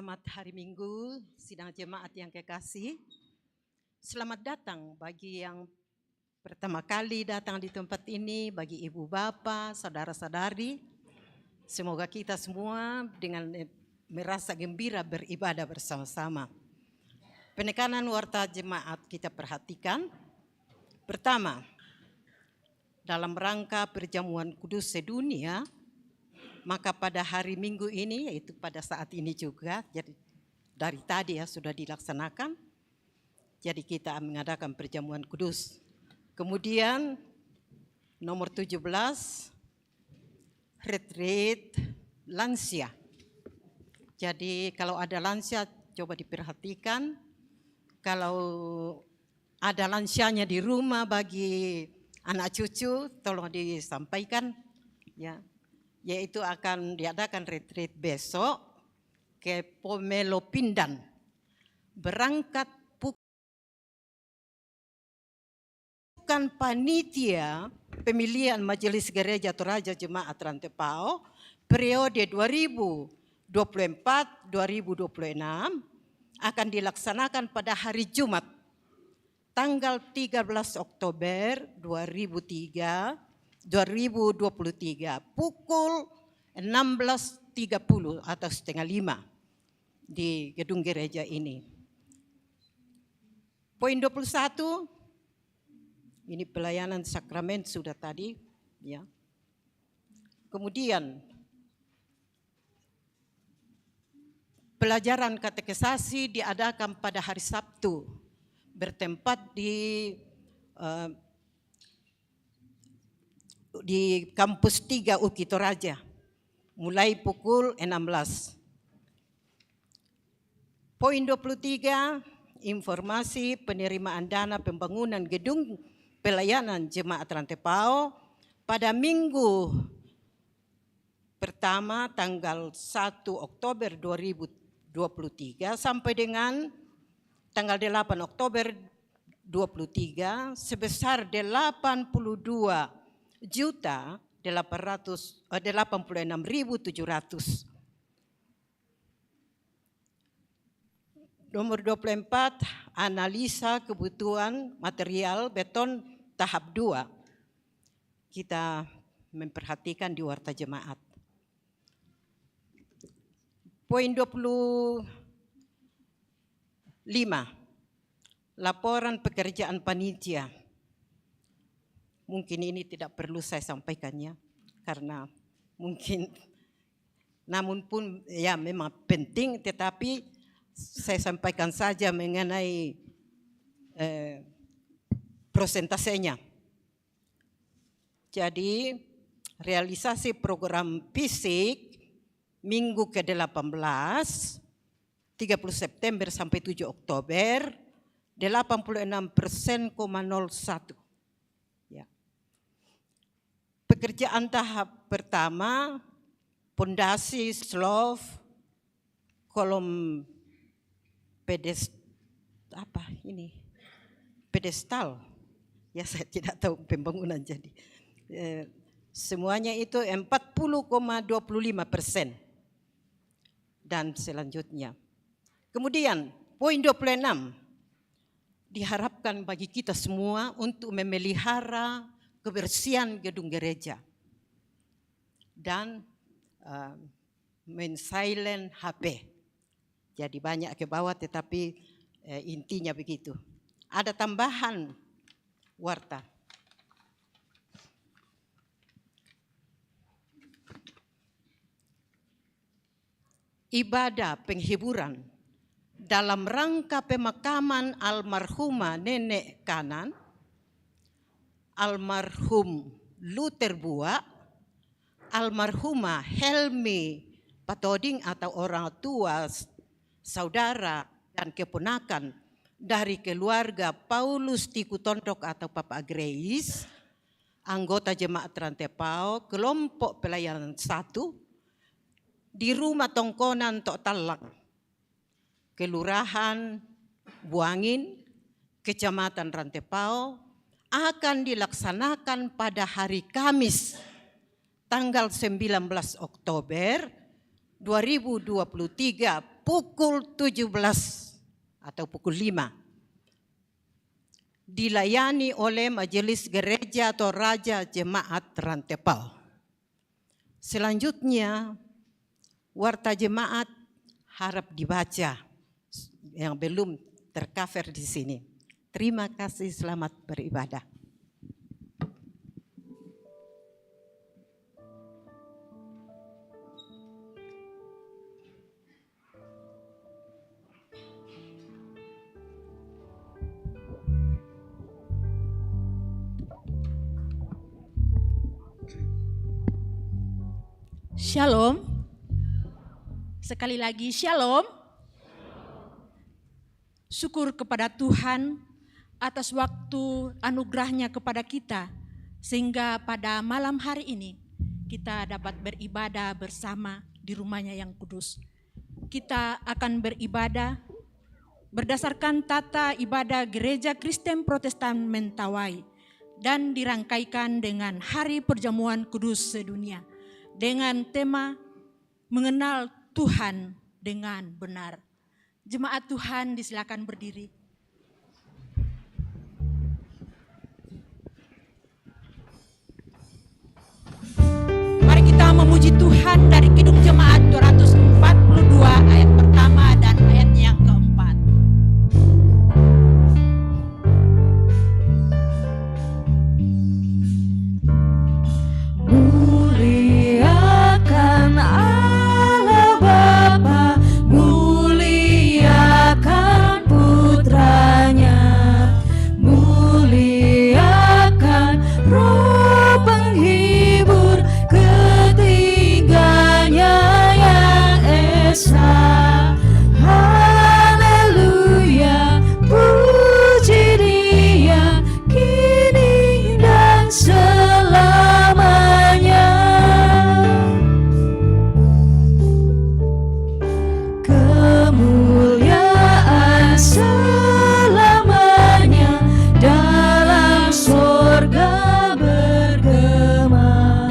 Selamat hari Minggu, sidang jemaat yang kekasih. Selamat datang bagi yang pertama kali datang di tempat ini, bagi ibu bapak, saudara-saudari. Semoga kita semua dengan merasa gembira beribadah bersama-sama. Penekanan warta jemaat kita perhatikan. Pertama, dalam rangka perjamuan kudus sedunia, maka pada hari Minggu ini, yaitu pada saat ini juga, jadi dari tadi ya sudah dilaksanakan, jadi kita mengadakan perjamuan kudus. Kemudian nomor 17, retreat lansia. Jadi kalau ada lansia coba diperhatikan, kalau ada lansianya di rumah bagi anak cucu tolong disampaikan ya. Yaitu akan diadakan retreat besok ke Pomelo Pindan. Berangkat bukan panitia pemilihan Majelis Gereja Toraja Jemaat Rantepao periode 2024-2026 akan dilaksanakan pada hari Jumat tanggal 13 Oktober 2023 pukul 16.30 atau setengah 5 di gedung gereja ini. Poin 21, ini pelayanan sakramen sudah tadi ya. Kemudian pelajaran katekisasi diadakan pada hari Sabtu bertempat di kampus 3 UKI Toraja mulai pukul 16. Poin 23, informasi penerimaan dana pembangunan gedung pelayanan jemaat Rantepao pada minggu pertama tanggal 1 Oktober 2023 sampai dengan tanggal 8 Oktober 2023 sebesar 86.700. Nomor 24, analisa kebutuhan material beton tahap 2. Kita memperhatikan di warta jemaat. Poin 25, laporan pekerjaan panitia. Mungkin ini tidak perlu saya sampaikannya karena mungkin namun pun ya memang penting, tetapi saya sampaikan saja mengenai prosentasenya. Jadi realisasi program fisik minggu ke-18 30 September sampai 7 Oktober 86%,01. Pekerjaan tahap pertama, pondasi, slope, kolom pedestal. Ya saya tidak tahu pembangunan jadi. Semuanya itu 40,25%. Dan selanjutnya. Kemudian poin 26, diharapkan bagi kita semua untuk memelihara kebersihan gedung gereja dan men-silent HP. Jadi banyak ke bawah tetapi intinya begitu. Ada tambahan warta. Ibadah penghiburan dalam rangka pemakaman almarhumah nenek kanan almarhum Luther Bua, almarhumah Helmi Patoding atau orang tua, saudara dan keponakan dari keluarga Paulus Tikutondok atau Papa Grace, anggota jemaat Rantepao, kelompok pelayanan 1 di rumah Tongkonan Tok Talang, Kelurahan Buangin, Kecamatan Rantepao, akan dilaksanakan pada hari Kamis tanggal 19 Oktober 2023 pukul 17 atau pukul 5. Dilayani oleh majelis gereja atau raja jemaat Rantepal. Selanjutnya, warta jemaat harap dibaca yang belum tercover di sini. Terima kasih, selamat beribadah. Shalom. Sekali lagi shalom. Syukur kepada Tuhan atas waktu anugerahnya kepada kita, sehingga pada malam hari ini kita dapat beribadah bersama di rumahnya yang kudus. Kita akan beribadah berdasarkan tata ibadah Gereja Kristen Protestan Mentawai dan dirangkaikan dengan Hari Perjamuan Kudus Sedunia dengan tema mengenal Tuhan dengan benar. Jemaat Tuhan disilakan berdiri. Mari kita memuji Tuhan dari Kidung Jemaat 242 ayat pertama dan ayat yang keempat. Muliakan Allah Bapa, muliakan Putranya, muliakan Roh Penghibur, ketiganya yang esa. Haleluya, puji Dia kini dan selamanya. Kemuliaan selamanya dalam sorga bergema.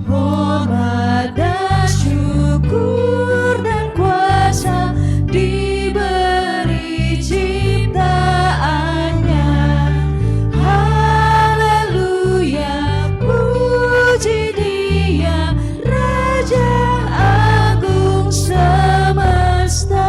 Hormat dan syukur dan kuasa diberi ciptaannya. Haleluya, puji Dia, Raja Agung semesta.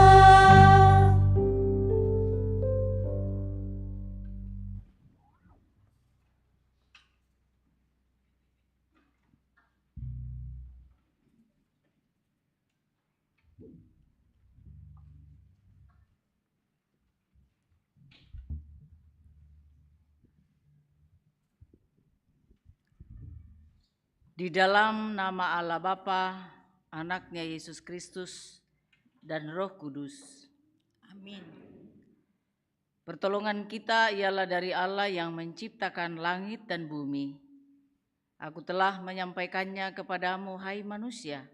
Di dalam nama Allah Bapa, Anaknya Yesus Kristus, dan Roh Kudus. Amin. Pertolongan kita ialah dari Allah yang menciptakan langit dan bumi. Aku telah menyampaikannya kepadamu, hai manusia,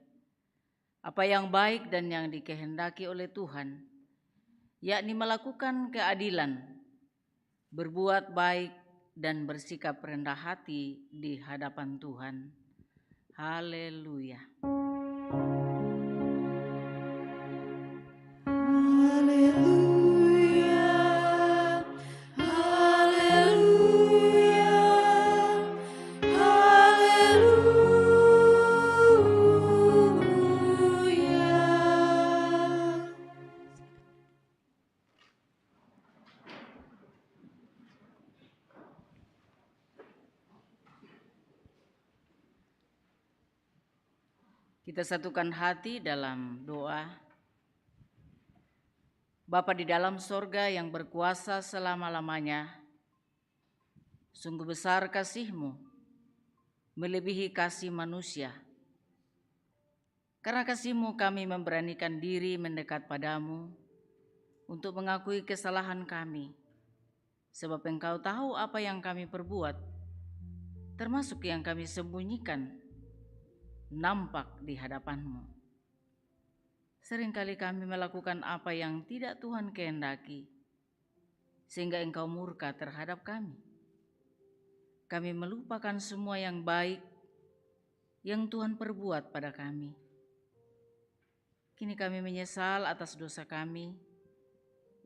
apa yang baik dan yang dikehendaki oleh Tuhan, yakni melakukan keadilan, berbuat baik, dan bersikap rendah hati di hadapan Tuhan. Haleluya. Haleluya, haleluya, haleluya. Kita satukan hati dalam doa. Bapa di dalam sorga yang berkuasa selama-lamanya, sungguh besar kasih-Mu, melebihi kasih manusia. Karena kasih-Mu kami memberanikan diri mendekat padamu untuk mengakui kesalahan kami, sebab Engkau tahu apa yang kami perbuat, termasuk yang kami sembunyikan, nampak di hadapan-Mu. Seringkali kami melakukan apa yang tidak Tuhan kehendaki, sehingga Engkau murka terhadap kami. Kami melupakan semua yang baik yang Tuhan perbuat pada kami. Kini kami menyesal atas dosa kami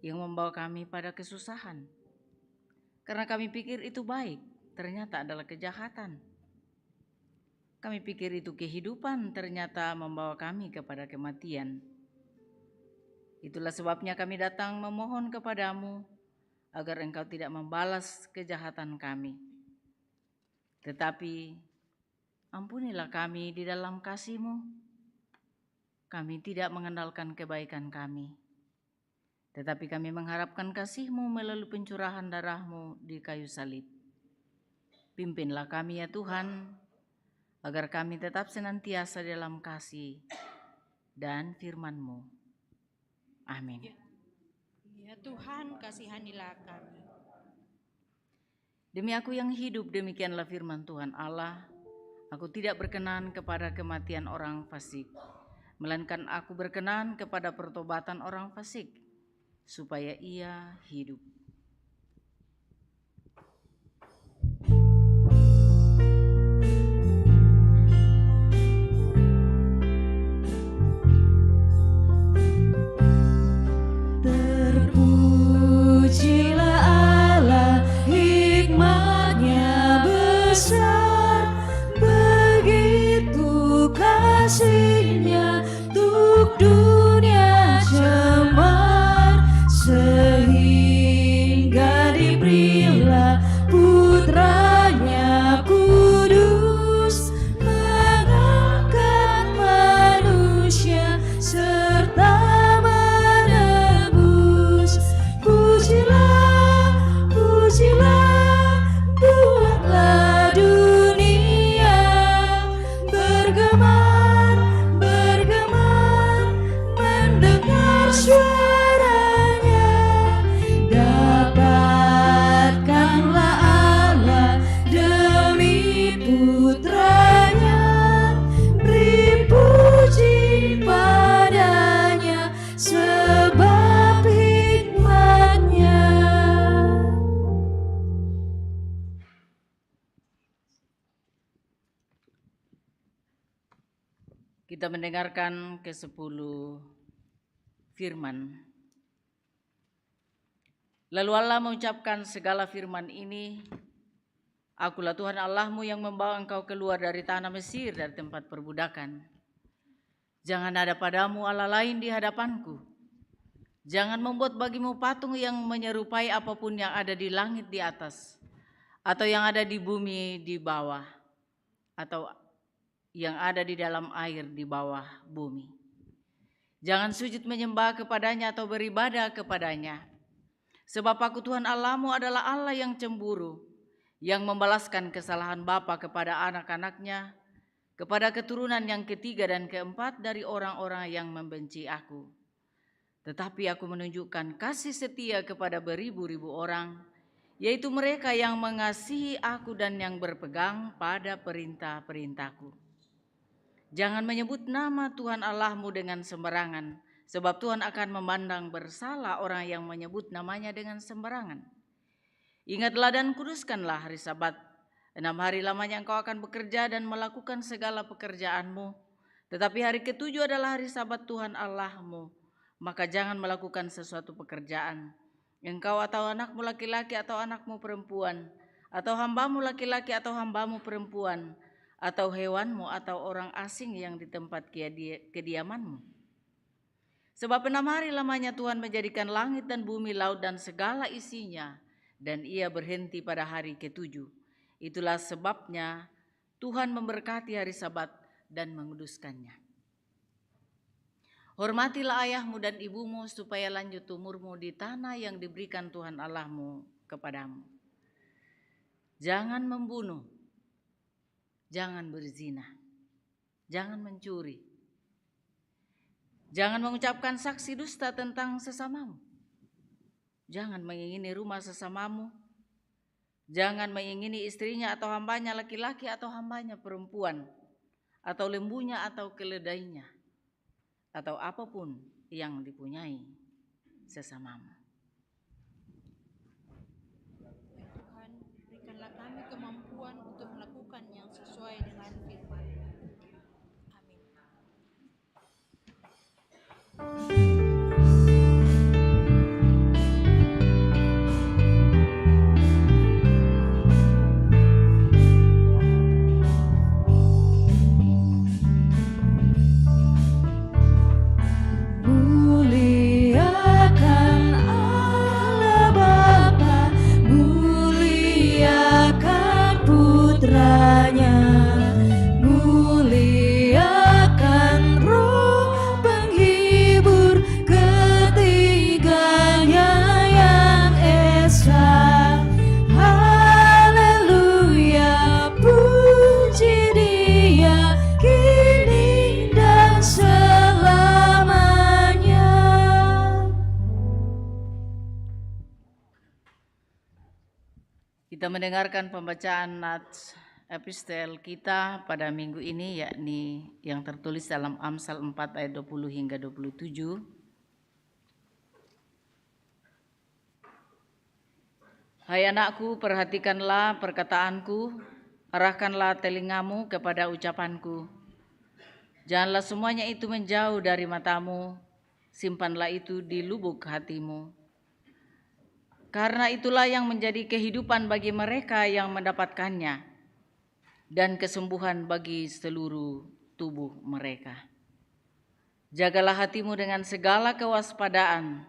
yang membawa kami pada kesusahan. Karena kami pikir itu baik, ternyata adalah kejahatan. Kami pikir itu kehidupan, ternyata membawa kami kepada kematian. Itulah sebabnya kami datang memohon kepadamu agar Engkau tidak membalas kejahatan kami. Tetapi ampunilah kami di dalam kasih-Mu. Kami tidak mengandalkan kebaikan kami, tetapi kami mengharapkan kasih-Mu melalui pencurahan darah-Mu di kayu salib. Pimpinlah kami ya Tuhan, agar kami tetap senantiasa dalam kasih dan firman-Mu. Amin. Ya Tuhan, kasihanilah kami. Demi Aku yang hidup, demikianlah firman Tuhan Allah, Aku tidak berkenan kepada kematian orang fasik, melainkan Aku berkenan kepada pertobatan orang fasik, supaya ia hidup. Terpujilah Allah, hikmat-Nya besar, begitu kasih-Nya untuk dunia cemar, sehingga diberilah Putranya kudus, mengangkat manusia serta menebus. Pujilah, pujilah, buatlah dunia bergemar, bergemar, mendengar suaranya. Dapatkanlah Allah demi Putranya, beri puji padanya sebab hikmat-Nya. Kita mendengarkan ke-10 firman. Lalu Allah mengucapkan segala firman ini, Akulah Tuhan Allahmu yang membawa engkau keluar dari tanah Mesir, dari tempat perbudakan. Jangan ada padamu Allah lain di hadapanku. Jangan membuat bagimu patung yang menyerupai apapun yang ada di langit di atas, atau yang ada di bumi di bawah, atau yang ada di dalam air di bawah bumi. Jangan sujud menyembah kepadanya atau beribadah kepadanya. Sebab Aku Tuhan Allahmu adalah Allah yang cemburu, yang membalaskan kesalahan bapa kepada anak-anaknya, kepada keturunan yang ketiga dan keempat dari orang-orang yang membenci Aku. Tetapi Aku menunjukkan kasih setia kepada beribu-ribu orang, yaitu mereka yang mengasihi Aku dan yang berpegang pada perintah-perintahku. Jangan menyebut nama Tuhan Allahmu dengan sembarangan, sebab Tuhan akan memandang bersalah orang yang menyebut namanya dengan sembarangan. Ingatlah dan kuduskanlah hari Sabat. 6 hari lamanya engkau akan bekerja dan melakukan segala pekerjaanmu. Tetapi hari ke-7 adalah hari Sabat Tuhan Allahmu. Maka jangan melakukan sesuatu pekerjaan. Engkau atau anakmu laki-laki atau anakmu perempuan, atau hambamu laki-laki atau hambamu perempuan, atau hewanmu atau orang asing yang di tempat kediamanmu. Sebab 6 hari lamanya Tuhan menjadikan langit dan bumi, laut dan segala isinya, dan Ia berhenti pada hari ke-7. Itulah sebabnya Tuhan memberkati hari Sabat dan menguduskannya. Hormatilah ayahmu dan ibumu supaya lanjut umurmu di tanah yang diberikan Tuhan Allahmu kepadamu. Jangan membunuh, jangan berzina, jangan mencuri, jangan mengucapkan saksi dusta tentang sesamamu, jangan mengingini rumah sesamamu, jangan mengingini istrinya atau hambanya laki-laki atau hambanya perempuan, atau lembunya atau keledainya, atau apapun yang dipunyai sesamamu. Tuhan, berikanlah kami kemampuan untuk melakukan yang sesuai dengan firman. Amin. Kita mendengarkan pembacaan nats epistel kita pada minggu ini, yakni yang tertulis dalam Amsal 4 ayat 20 hingga 27. Hai anakku, perhatikanlah perkataanku, arahkanlah telingamu kepada ucapanku. Janganlah semuanya itu menjauh dari matamu, simpanlah itu di lubuk hatimu. Karena itulah yang menjadi kehidupan bagi mereka yang mendapatkannya, dan kesembuhan bagi seluruh tubuh mereka. Jagalah hatimu dengan segala kewaspadaan,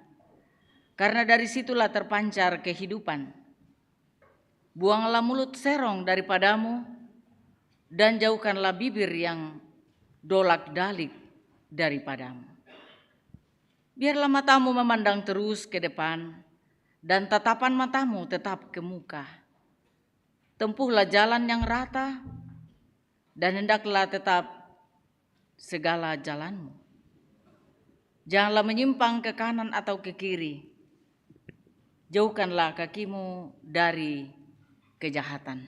karena dari situlah terpancar kehidupan. Buanglah mulut serong daripadamu, dan jauhkanlah bibir yang dolak-dalik daripadamu. Biarlah matamu memandang terus ke depan, dan tatapan matamu tetap ke muka. Tempuhlah jalan yang rata, dan hendaklah tetap segala jalanmu. Janganlah menyimpang ke kanan atau ke kiri. Jauhkanlah kakimu dari kejahatan.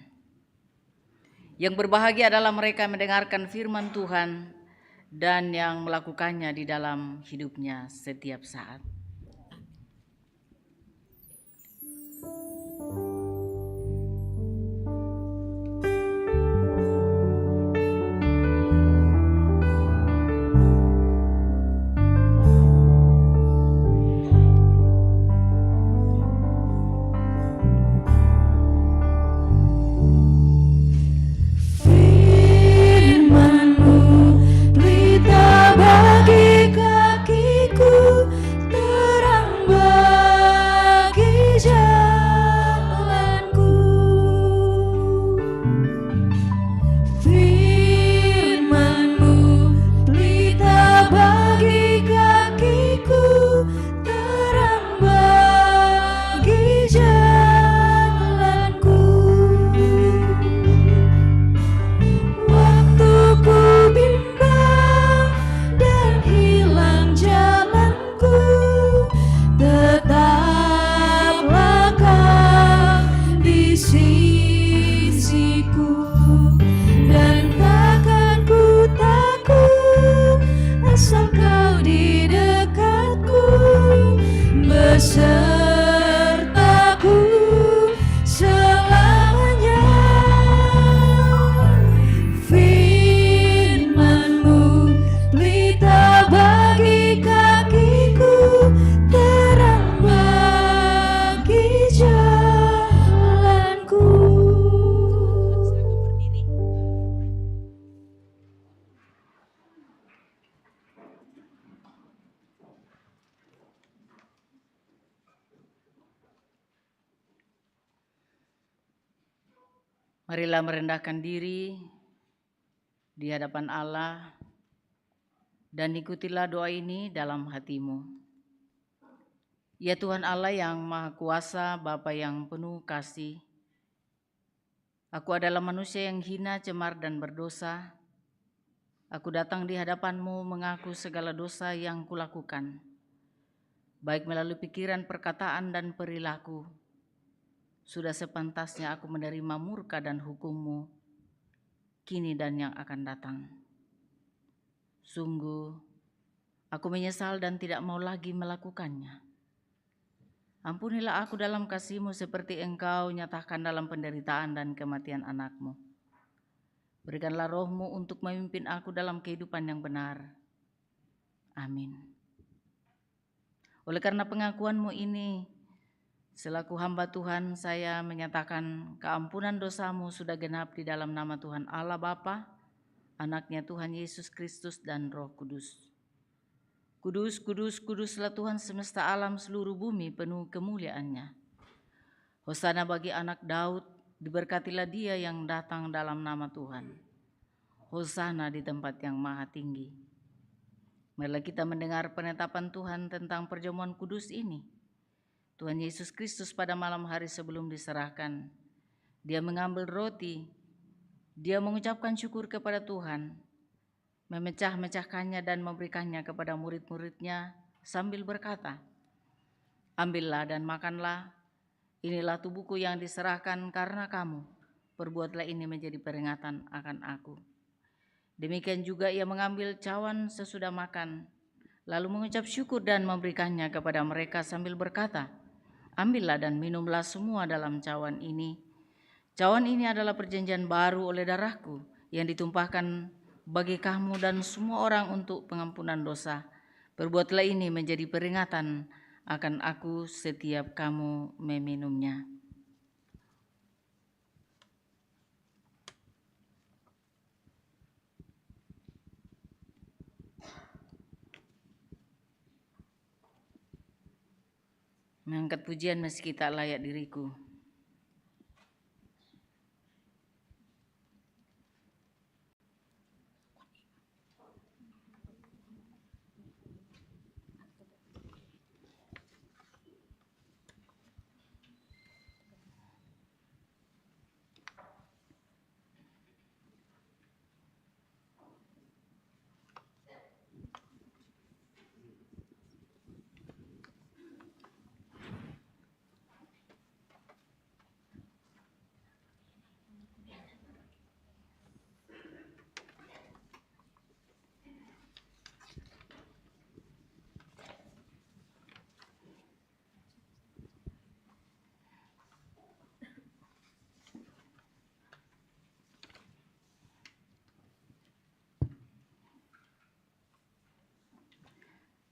Yang berbahagia adalah mereka yang mendengarkan firman Tuhan dan yang melakukannya di dalam hidupnya setiap saat. Marilah merendahkan diri di hadapan Allah dan ikutilah doa ini dalam hatimu. Ya Tuhan Allah yang Maha Kuasa, Bapa yang penuh kasih, aku adalah manusia yang hina, cemar, dan berdosa. Aku datang di hadapan-Mu mengaku segala dosa yang kulakukan, baik melalui pikiran, perkataan, dan perilaku. Sudah sepantasnya aku menerima murka dan hukum-Mu, kini dan yang akan datang. Sungguh, aku menyesal dan tidak mau lagi melakukannya. Ampunilah aku dalam kasih-Mu seperti Engkau nyatakan dalam penderitaan dan kematian anak-Mu. Berikanlah roh-Mu untuk memimpin aku dalam kehidupan yang benar. Amin. Oleh karena pengakuan-Mu ini, selaku hamba Tuhan, saya menyatakan keampunan dosa-Mu sudah genap di dalam nama Tuhan Allah Bapa, Anaknya Tuhan Yesus Kristus, dan Roh Kudus. Kudus, kudus, kuduslah Tuhan semesta alam, seluruh bumi penuh kemuliaan-Nya. Hosana bagi anak Daud, diberkatilah dia yang datang dalam nama Tuhan. Hosana di tempat yang maha tinggi. Marilah kita mendengar penetapan Tuhan tentang perjamuan kudus ini. Tuhan Yesus Kristus pada malam hari sebelum diserahkan, Dia mengambil roti, Dia mengucapkan syukur kepada Tuhan, memecah-mecahkannya dan memberikannya kepada murid-murid-Nya sambil berkata, "Ambillah dan makanlah, Inilah tubuhku yang diserahkan karena kamu. Perbuatlah ini menjadi peringatan akan aku. Demikian juga ia mengambil cawan sesudah makan, lalu mengucap syukur dan memberikannya kepada mereka sambil berkata, "Ambillah dan minumlah semua dalam cawan ini. Cawan ini adalah perjanjian baru oleh darahku yang ditumpahkan bagi kamu dan semua orang untuk pengampunan dosa. Perbuatlah ini menjadi peringatan akan aku setiap kamu meminumnya." Mengangkat pujian meski tak layak diriku.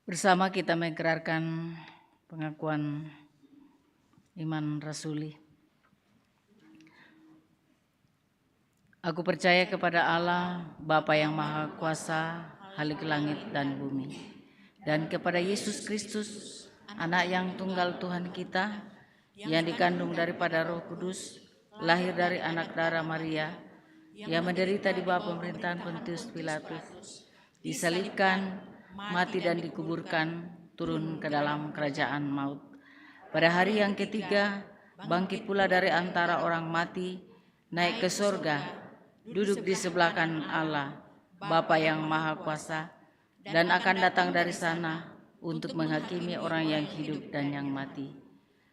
Bersama kita mengikrarkan pengakuan iman rasuli. Aku percaya kepada Allah, Bapa yang Maha Kuasa, Khalik langit dan bumi, dan kepada Yesus Kristus, Anak yang tunggal Tuhan kita, yang dikandung daripada Roh Kudus, lahir dari anak darah Maria, yang menderita di bawah pemerintahan Pontius Pilatus, disalibkan, mati dan dikuburkan, turun ke dalam kerajaan maut. Pada hari yang ketiga, bangkit pula dari antara orang mati, naik ke sorga, duduk di sebelah kanan Allah, Bapa yang Maha Kuasa, dan akan datang dari sana untuk menghakimi orang yang hidup dan yang mati.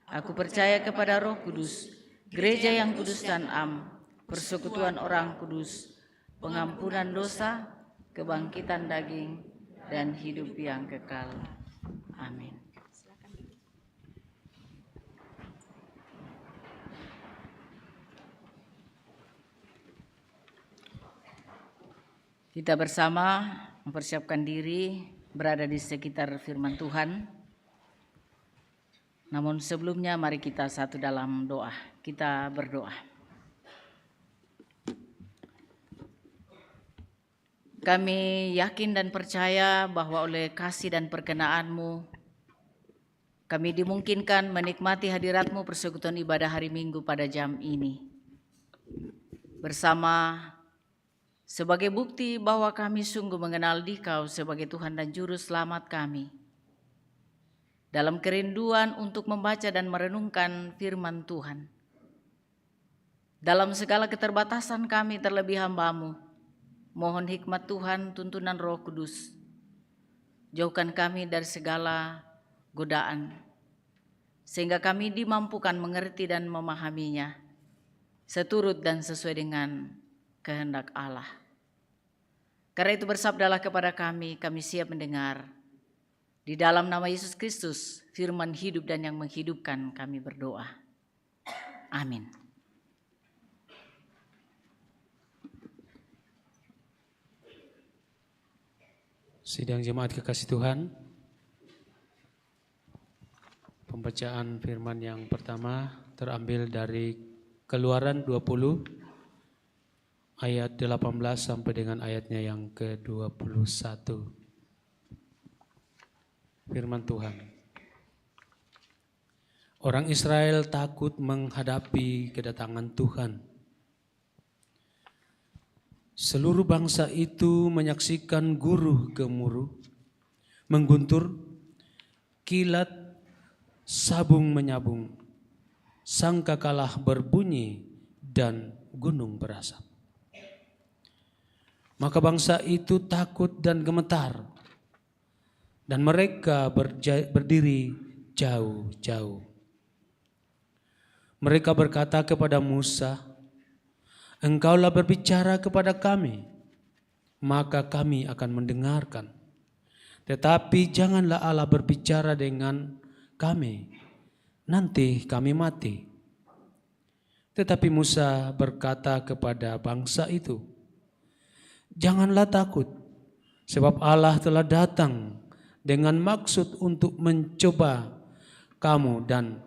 Aku percaya kepada Roh Kudus, gereja yang kudus dan am, persekutuan orang kudus, pengampunan dosa, kebangkitan daging, dan hidup yang kekal. Amin. Kita bersama mempersiapkan diri berada di sekitar firman Tuhan. Namun sebelumnya mari kita satu dalam doa. Kita berdoa. Kami yakin dan percaya bahwa oleh kasih dan perkenan-Mu, kami dimungkinkan menikmati hadirat-Mu persekutuan ibadah hari Minggu pada jam ini. Bersama sebagai bukti bahwa kami sungguh mengenal Dikau sebagai Tuhan dan Juru Selamat kami. Dalam kerinduan untuk membaca dan merenungkan firman Tuhan. Dalam segala keterbatasan kami terlebih hamba-Mu, mohon hikmat Tuhan, tuntunan Roh Kudus. Jauhkan kami dari segala godaan, sehingga kami dimampukan mengerti dan memahaminya, seturut dan sesuai dengan kehendak Allah. Karena itu bersabdalah kepada kami siap mendengar. Di dalam nama Yesus Kristus, firman hidup dan yang menghidupkan, kami berdoa. Amin. Sidang jemaat kekasih Tuhan, pembacaan firman yang pertama terambil dari Keluaran 20 ayat 18 sampai dengan ayatnya yang ke-21. Firman Tuhan. Orang Israel takut menghadapi kedatangan Tuhan. Seluruh bangsa itu menyaksikan guruh gemuruh, mengguntur, kilat, sabung menyabung, sangkakalah berbunyi, dan gunung berasap. Maka bangsa itu takut dan gemetar, dan mereka berdiri jauh-jauh. Mereka berkata kepada Musa, "Engkaulah berbicara kepada kami, maka kami akan mendengarkan. Tetapi janganlah Allah berbicara dengan kami, nanti kami mati." Tetapi Musa berkata kepada bangsa itu, "Janganlah takut, sebab Allah telah datang dengan maksud untuk mencoba kamu dan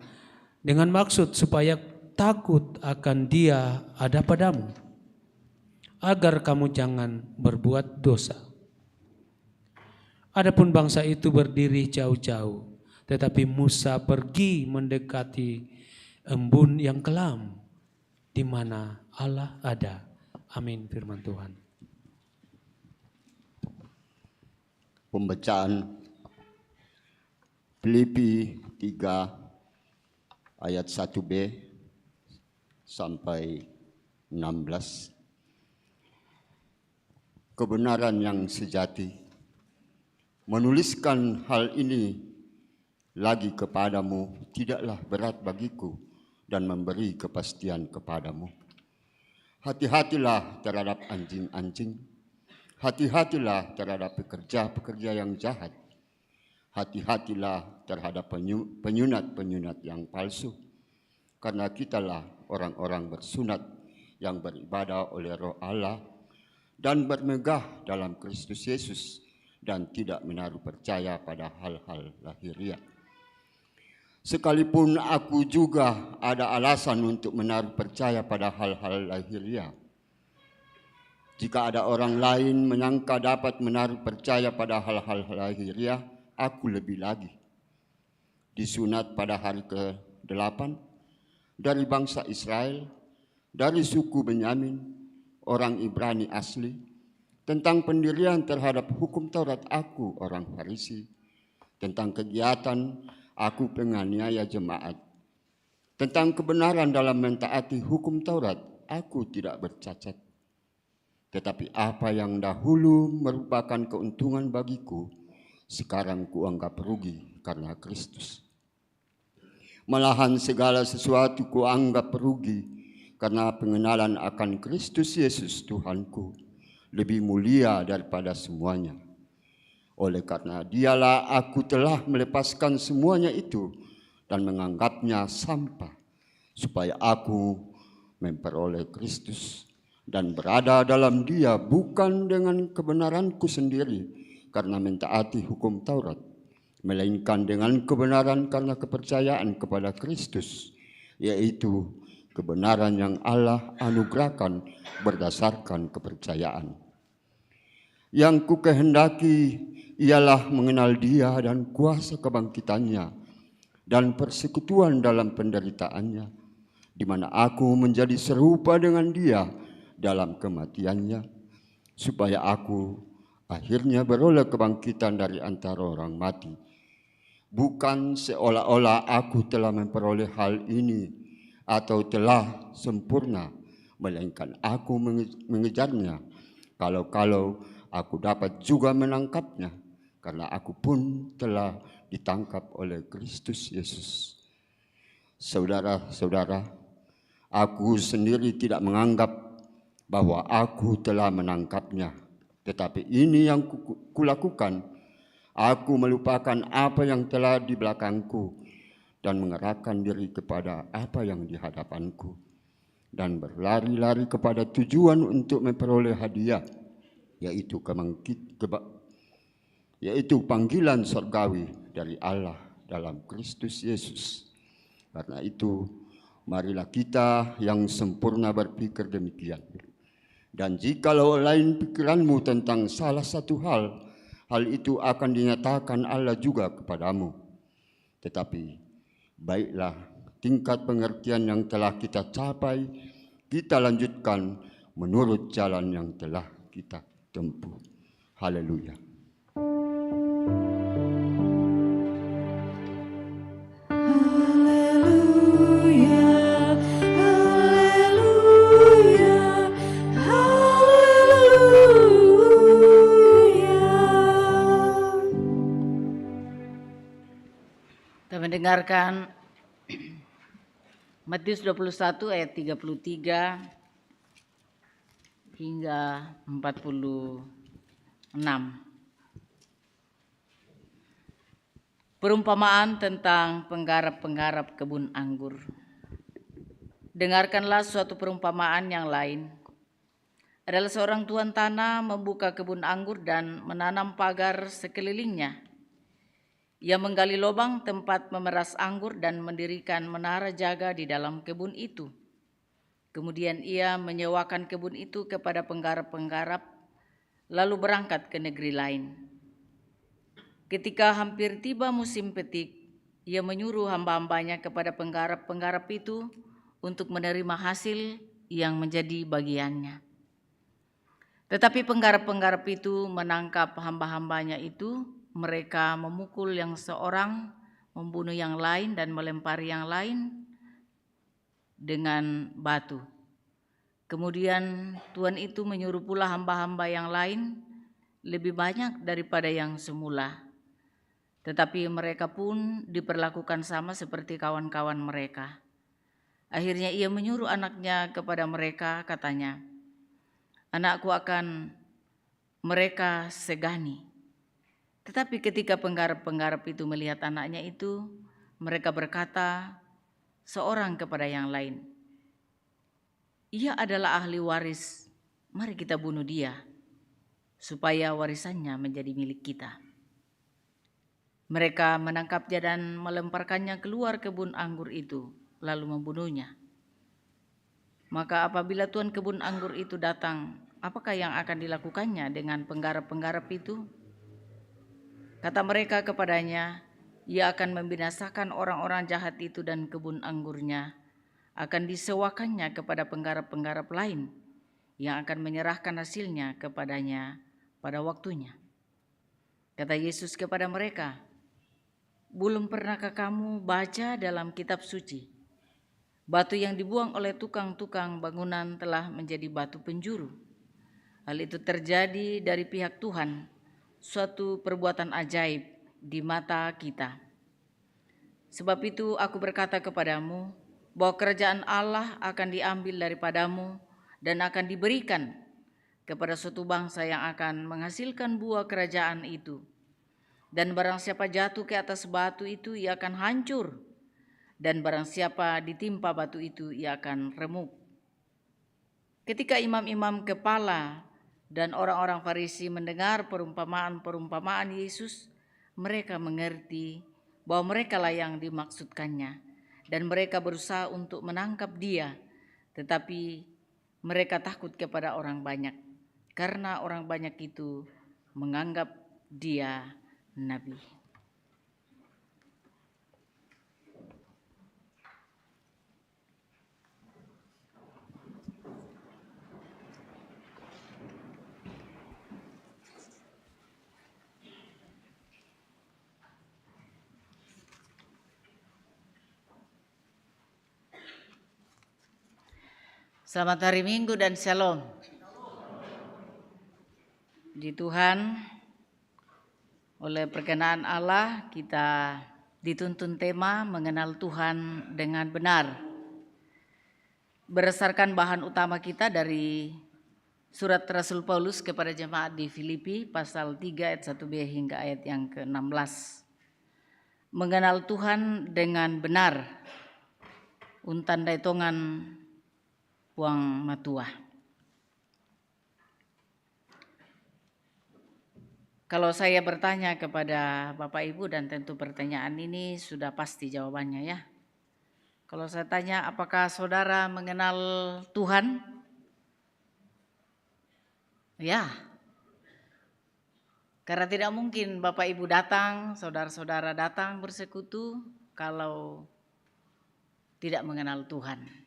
dengan maksud supaya takut akan Dia ada padamu, agar kamu jangan berbuat dosa." Adapun bangsa itu berdiri jauh-jauh, tetapi Musa pergi mendekati embun yang kelam di mana Allah ada. Amin, firman Tuhan. Pembacaan Filipi 3 ayat 1b sampai 16. Kebenaran yang sejati. Menuliskan hal ini lagi kepadamu tidaklah berat bagiku dan memberi kepastian kepadamu. Hati-hatilah terhadap anjing-anjing. Hati-hatilah terhadap pekerja-pekerja yang jahat. Hati-hatilah terhadap penyunat-penyunat yang palsu. Karena kitalah orang-orang bersunat yang beribadah oleh Roh Allah dan bermegah dalam Kristus Yesus dan tidak menaruh percaya pada hal-hal lahiriah. Sekalipun aku juga ada alasan untuk menaruh percaya pada hal-hal lahiriah. Jika ada orang lain menyangka dapat menaruh percaya pada hal-hal lahiriah, aku lebih lagi. Disunat pada hari ke-8 dari bangsa Israel, dari suku Benyamin, orang Ibrani asli. Tentang pendirian terhadap hukum Taurat, aku orang Farisi. Tentang kegiatan, aku penganiaya jemaat. Tentang kebenaran dalam mentaati hukum Taurat, aku tidak bercacat. Tetapi apa yang dahulu merupakan keuntungan bagiku, sekarang kuanggap rugi karena Kristus. Malahan segala sesuatu kuanggap rugi karena pengenalan akan Kristus Yesus Tuhanku lebih mulia daripada semuanya. Oleh karena Dialah aku telah melepaskan semuanya itu dan menganggapnya sampah, supaya aku memperoleh Kristus dan berada dalam Dia, bukan dengan kebenaranku sendiri karena mentaati hukum Taurat, melainkan dengan kebenaran karena kepercayaan kepada Kristus, yaitu kebenaran yang Allah anugerahkan berdasarkan kepercayaan. Yang kukehendaki ialah mengenal Dia dan kuasa kebangkitannya dan persekutuan dalam penderitaannya, di mana aku menjadi serupa dengan Dia dalam kematiannya, supaya aku akhirnya beroleh kebangkitan dari antara orang mati. Bukan seolah-olah aku telah memperoleh hal ini atau telah sempurna, melainkan aku mengejarnya, kalau-kalau aku dapat juga menangkapnya, karena aku pun telah ditangkap oleh Kristus Yesus. Saudara-saudara, aku sendiri tidak menganggap bahwa aku telah menangkapnya, tetapi ini yang kulakukan. Aku melupakan apa yang telah di belakangku dan mengerahkan diri kepada apa yang di hadapanku, dan berlari-lari kepada tujuan untuk memperoleh hadiah, yaitu panggilan surgawi dari Allah dalam Kristus Yesus. Karena itu, marilah kita yang sempurna berpikir demikian. Dan jikalau lain pikiranmu tentang salah satu hal itu akan dinyatakan Allah juga kepadamu. Tetapi baiklah, tingkat pengertian yang telah kita capai, kita lanjutkan menurut jalan yang telah kita tempuh. Haleluya. Kita mendengarkan Matius 21 ayat 33 hingga 46. Perumpamaan tentang penggarap-penggarap kebun anggur. Dengarkanlah suatu perumpamaan yang lain. Adalah seorang tuan tanah membuka kebun anggur dan menanam pagar sekelilingnya. Ia menggali lubang tempat memeras anggur dan mendirikan menara jaga di dalam kebun itu. Kemudian ia menyewakan kebun itu kepada penggarap-penggarap, lalu berangkat ke negeri lain. Ketika hampir tiba musim petik, ia menyuruh hamba-hambanya kepada penggarap-penggarap itu untuk menerima hasil yang menjadi bagiannya. Tetapi penggarap-penggarap itu menangkap hamba-hambanya itu, mereka memukul yang seorang, membunuh yang lain dan melempari yang lain dengan batu. Kemudian tuan itu menyuruh pula hamba-hamba yang lain lebih banyak daripada yang semula. Tetapi mereka pun diperlakukan sama seperti kawan-kawan mereka. Akhirnya ia menyuruh anaknya kepada mereka, katanya, "Anakku akan mereka segani." Tetapi ketika penggarap-penggarap itu melihat anaknya itu, mereka berkata seorang kepada yang lain, "Ia adalah ahli waris, mari kita bunuh dia, supaya warisannya menjadi milik kita." Mereka menangkapnya dan melemparkannya keluar kebun anggur itu, lalu membunuhnya. Maka apabila tuan kebun anggur itu datang, apakah yang akan dilakukannya dengan penggarap-penggarap itu? Kata mereka kepadanya, ia akan membinasakan orang-orang jahat itu dan kebun anggurnya akan disewakannya kepada penggarap-penggarap lain yang akan menyerahkan hasilnya kepadanya pada waktunya. Kata Yesus kepada mereka, "Belum pernahkah kamu baca dalam kitab suci, batu yang dibuang oleh tukang-tukang bangunan telah menjadi batu penjuru. Hal itu terjadi dari pihak Tuhan, suatu perbuatan ajaib di mata kita. Sebab itu aku berkata kepadamu, bahwa kerajaan Allah akan diambil daripadamu dan akan diberikan kepada suatu bangsa yang akan menghasilkan buah kerajaan itu. Dan barang siapa jatuh ke atas batu itu, ia akan hancur. Dan barang siapa ditimpa batu itu, ia akan remuk." Ketika imam-imam kepala dan orang-orang Farisi mendengar perumpamaan-perumpamaan Yesus, mereka mengerti bahwa merekalah yang dimaksudkannya. Dan mereka berusaha untuk menangkap dia, tetapi mereka takut kepada orang banyak, karena orang banyak itu menganggap dia nabi. Selamat hari Minggu dan Shalom. Di Tuhan, oleh perkenan Allah, kita dituntun tema mengenal Tuhan dengan benar. Berdasarkan bahan utama kita dari surat Rasul Paulus kepada jemaat di Filipi, pasal 3 ayat 1b hingga ayat yang ke-16. Mengenal Tuhan dengan benar. Untan daitongan Puang Matua. Kalau saya bertanya kepada Bapak Ibu, dan tentu pertanyaan ini sudah pasti jawabannya ya. Kalau saya tanya, apakah saudara mengenal Tuhan? Ya. Karena tidak mungkin Bapak Ibu datang, saudara-saudara datang bersekutu kalau tidak mengenal Tuhan.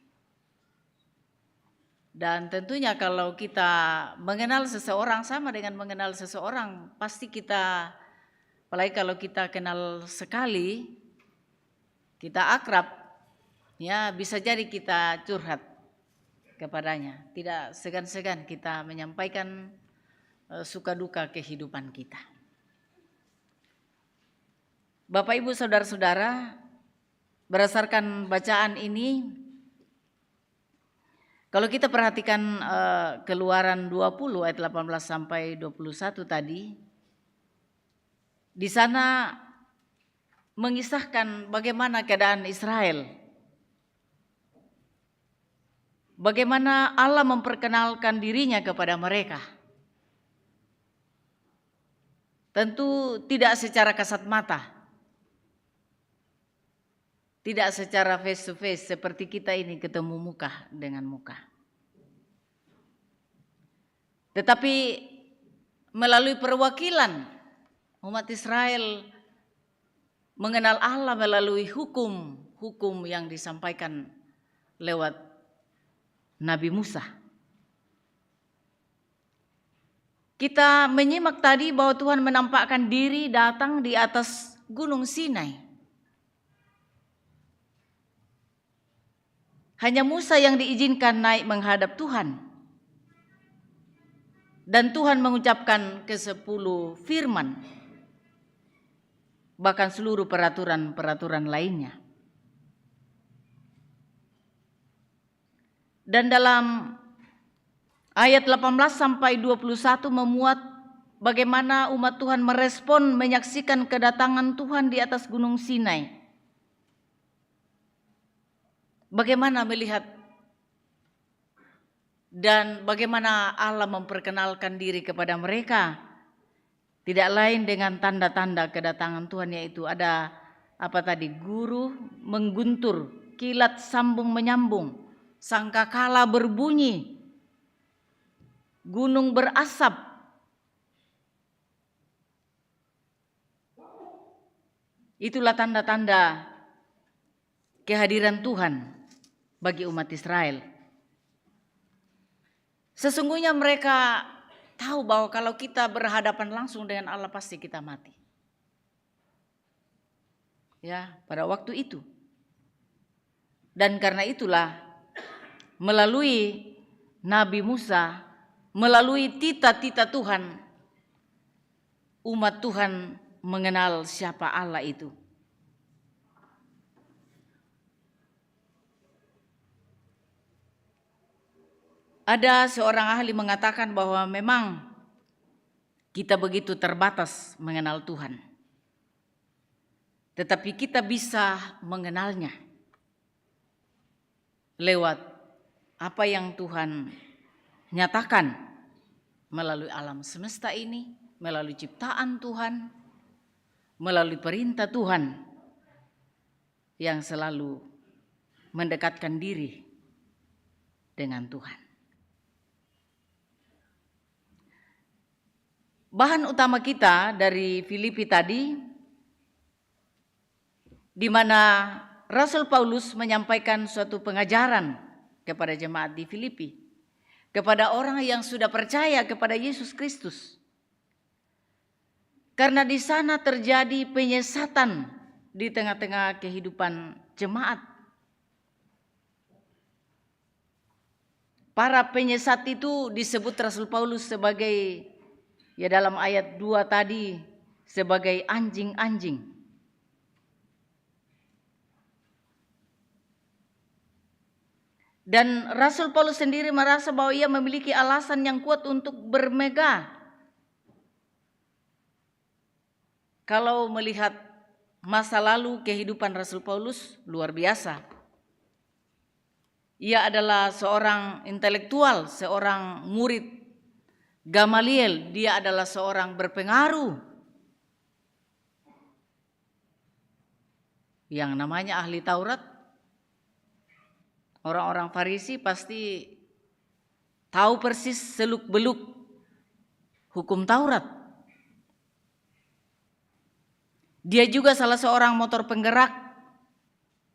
Dan tentunya kalau kita mengenal seseorang sama dengan mengenal seseorang, pasti kita, apalagi kalau kita kenal sekali, kita akrab, ya bisa jadi kita curhat kepadanya. Tidak segan-segan kita menyampaikan suka duka kehidupan kita. Bapak Ibu saudara-saudara, berdasarkan bacaan ini, Kalau kita perhatikan Keluaran 20 ayat 18 sampai 21 tadi, di sana mengisahkan bagaimana keadaan Israel. Bagaimana Allah memperkenalkan dirinya kepada mereka. Tentu tidak secara kasat mata. Tidak secara face to face seperti kita ini ketemu muka dengan muka. Tetapi melalui perwakilan umat Israel mengenal Allah melalui hukum yang disampaikan lewat Nabi Musa. Kita menyimak tadi bahwa Tuhan menampakkan diri datang di atas Gunung Sinai. Hanya Musa yang diizinkan naik menghadap Tuhan. Dan Tuhan mengucapkan ke-10 firman. Bahkan seluruh peraturan-peraturan lainnya. Dan dalam ayat 18 sampai 21 memuat bagaimana umat Tuhan merespon menyaksikan kedatangan Tuhan di atas Gunung Sinai. Bagaimana melihat dan bagaimana Allah memperkenalkan diri kepada mereka. Tidak lain dengan tanda-tanda kedatangan Tuhan, yaitu ada guru mengguntur, kilat sambung menyambung, sangkakala berbunyi, gunung berasap. Itulah tanda-tanda kehadiran Tuhan bagi umat Israel. Sesungguhnya mereka tahu bahwa kalau kita berhadapan langsung dengan Allah pasti kita mati. Ya, pada waktu itu. Dan karena itulah melalui Nabi Musa, melalui tita-tita Tuhan, umat Tuhan mengenal siapa Allah itu. Ada seorang ahli mengatakan bahwa memang kita begitu terbatas mengenal Tuhan. Tetapi kita bisa mengenalnya lewat apa yang Tuhan nyatakan melalui alam semesta ini, melalui ciptaan Tuhan, melalui perintah Tuhan yang selalu mendekatkan diri dengan Tuhan. Bahan utama kita dari Filipi tadi, di mana Rasul Paulus menyampaikan suatu pengajaran kepada jemaat di Filipi, kepada orang yang sudah percaya kepada Yesus Kristus. Karena di sana terjadi penyesatan di tengah-tengah kehidupan jemaat. Para penyesat itu disebut Rasul Paulus sebagai, ya dalam ayat 2 tadi, sebagai anjing-anjing. Dan Rasul Paulus sendiri merasa bahwa ia memiliki alasan yang kuat untuk bermegah. Kalau melihat masa lalu kehidupan Rasul Paulus luar biasa. Ia adalah seorang intelektual, seorang murid Gamaliel, dia adalah seorang berpengaruh. Yang namanya ahli Taurat, orang-orang Farisi pasti tahu persis seluk-beluk hukum Taurat. Dia juga salah seorang motor penggerak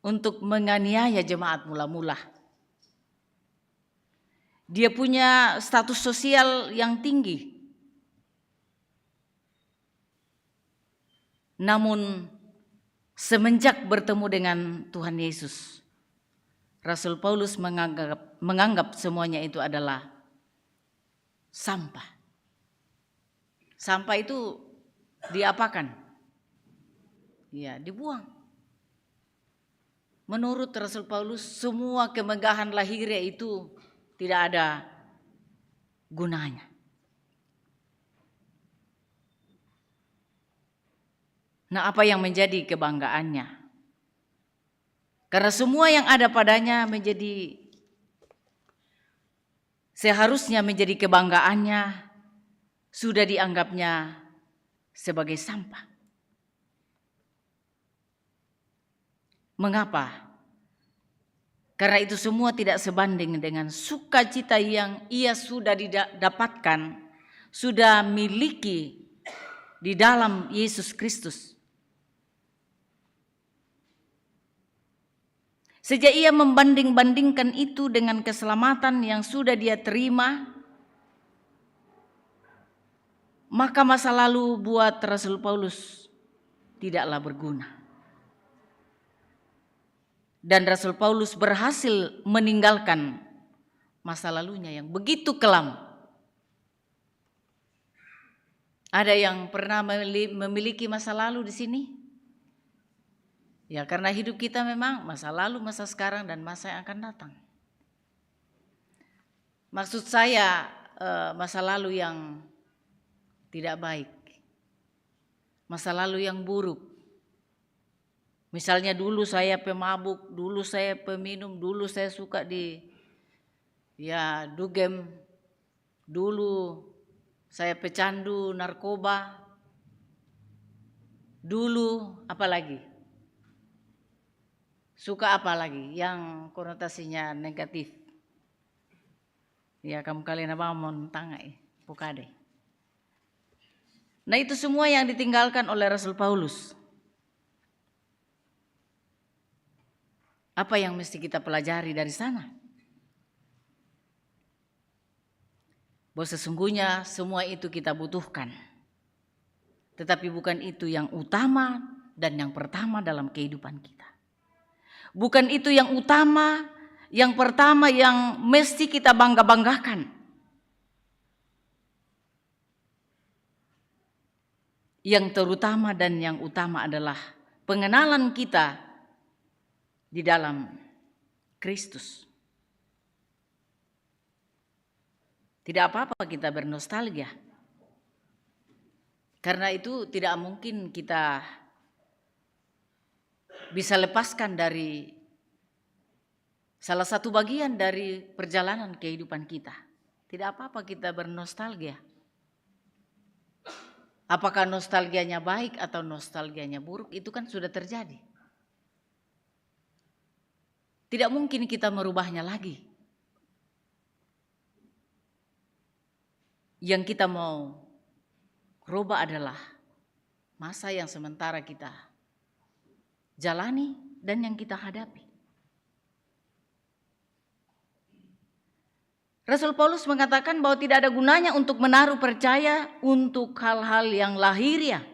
untuk menganiaya jemaat mula-mula. Dia punya status sosial yang tinggi. Namun semenjak bertemu dengan Tuhan Yesus, Rasul Paulus menganggap semuanya itu adalah sampah. Sampah itu diapakan? Ya, dibuang. Menurut Rasul Paulus, semua kemegahan lahirnya itu tidak ada gunanya. Nah, apa yang menjadi kebanggaannya? Karena semua yang ada padanya seharusnya menjadi kebanggaannya, sudah dianggapnya sebagai sampah. Mengapa? Karena itu semua tidak sebanding dengan sukacita yang ia sudah dapatkan, sudah miliki di dalam Yesus Kristus. Sejak ia membanding-bandingkan itu dengan keselamatan yang sudah dia terima, maka masa lalu buat Rasul Paulus tidaklah berguna. Dan Rasul Paulus berhasil meninggalkan masa lalunya yang begitu kelam. Ada yang pernah memiliki masa lalu di sini? Ya, karena hidup kita memang masa lalu, masa sekarang, dan masa yang akan datang. Maksud saya masa lalu yang tidak baik, masa lalu yang buruk. Misalnya dulu saya pemabuk, dulu saya peminum, dulu saya suka dugem, dulu saya pecandu narkoba, dulu apa lagi? Suka apa lagi yang konotasinya negatif? Ya, kamu kalian apa mau tangai, pukade. Nah, itu semua yang ditinggalkan oleh Rasul Paulus. Apa yang mesti kita pelajari dari sana? Bahwa sesungguhnya semua itu kita butuhkan. Tetapi bukan itu yang utama dan yang pertama dalam kehidupan kita. Bukan itu yang utama, yang pertama yang mesti kita bangga-banggakan. Yang terutama dan yang utama adalah pengenalan kita di dalam Kristus. Tidak apa-apa kita bernostalgia. Karena itu tidak mungkin kita bisa lepaskan dari salah satu bagian dari perjalanan kehidupan kita. Tidak apa-apa kita bernostalgia. Apakah nostalgianya baik atau nostalgianya buruk, itu kan sudah terjadi. Tidak mungkin kita merubahnya lagi. Yang kita mau rubah adalah masa yang sementara kita jalani dan yang kita hadapi. Rasul Paulus mengatakan bahwa tidak ada gunanya untuk menaruh percaya untuk hal-hal yang lahiriah.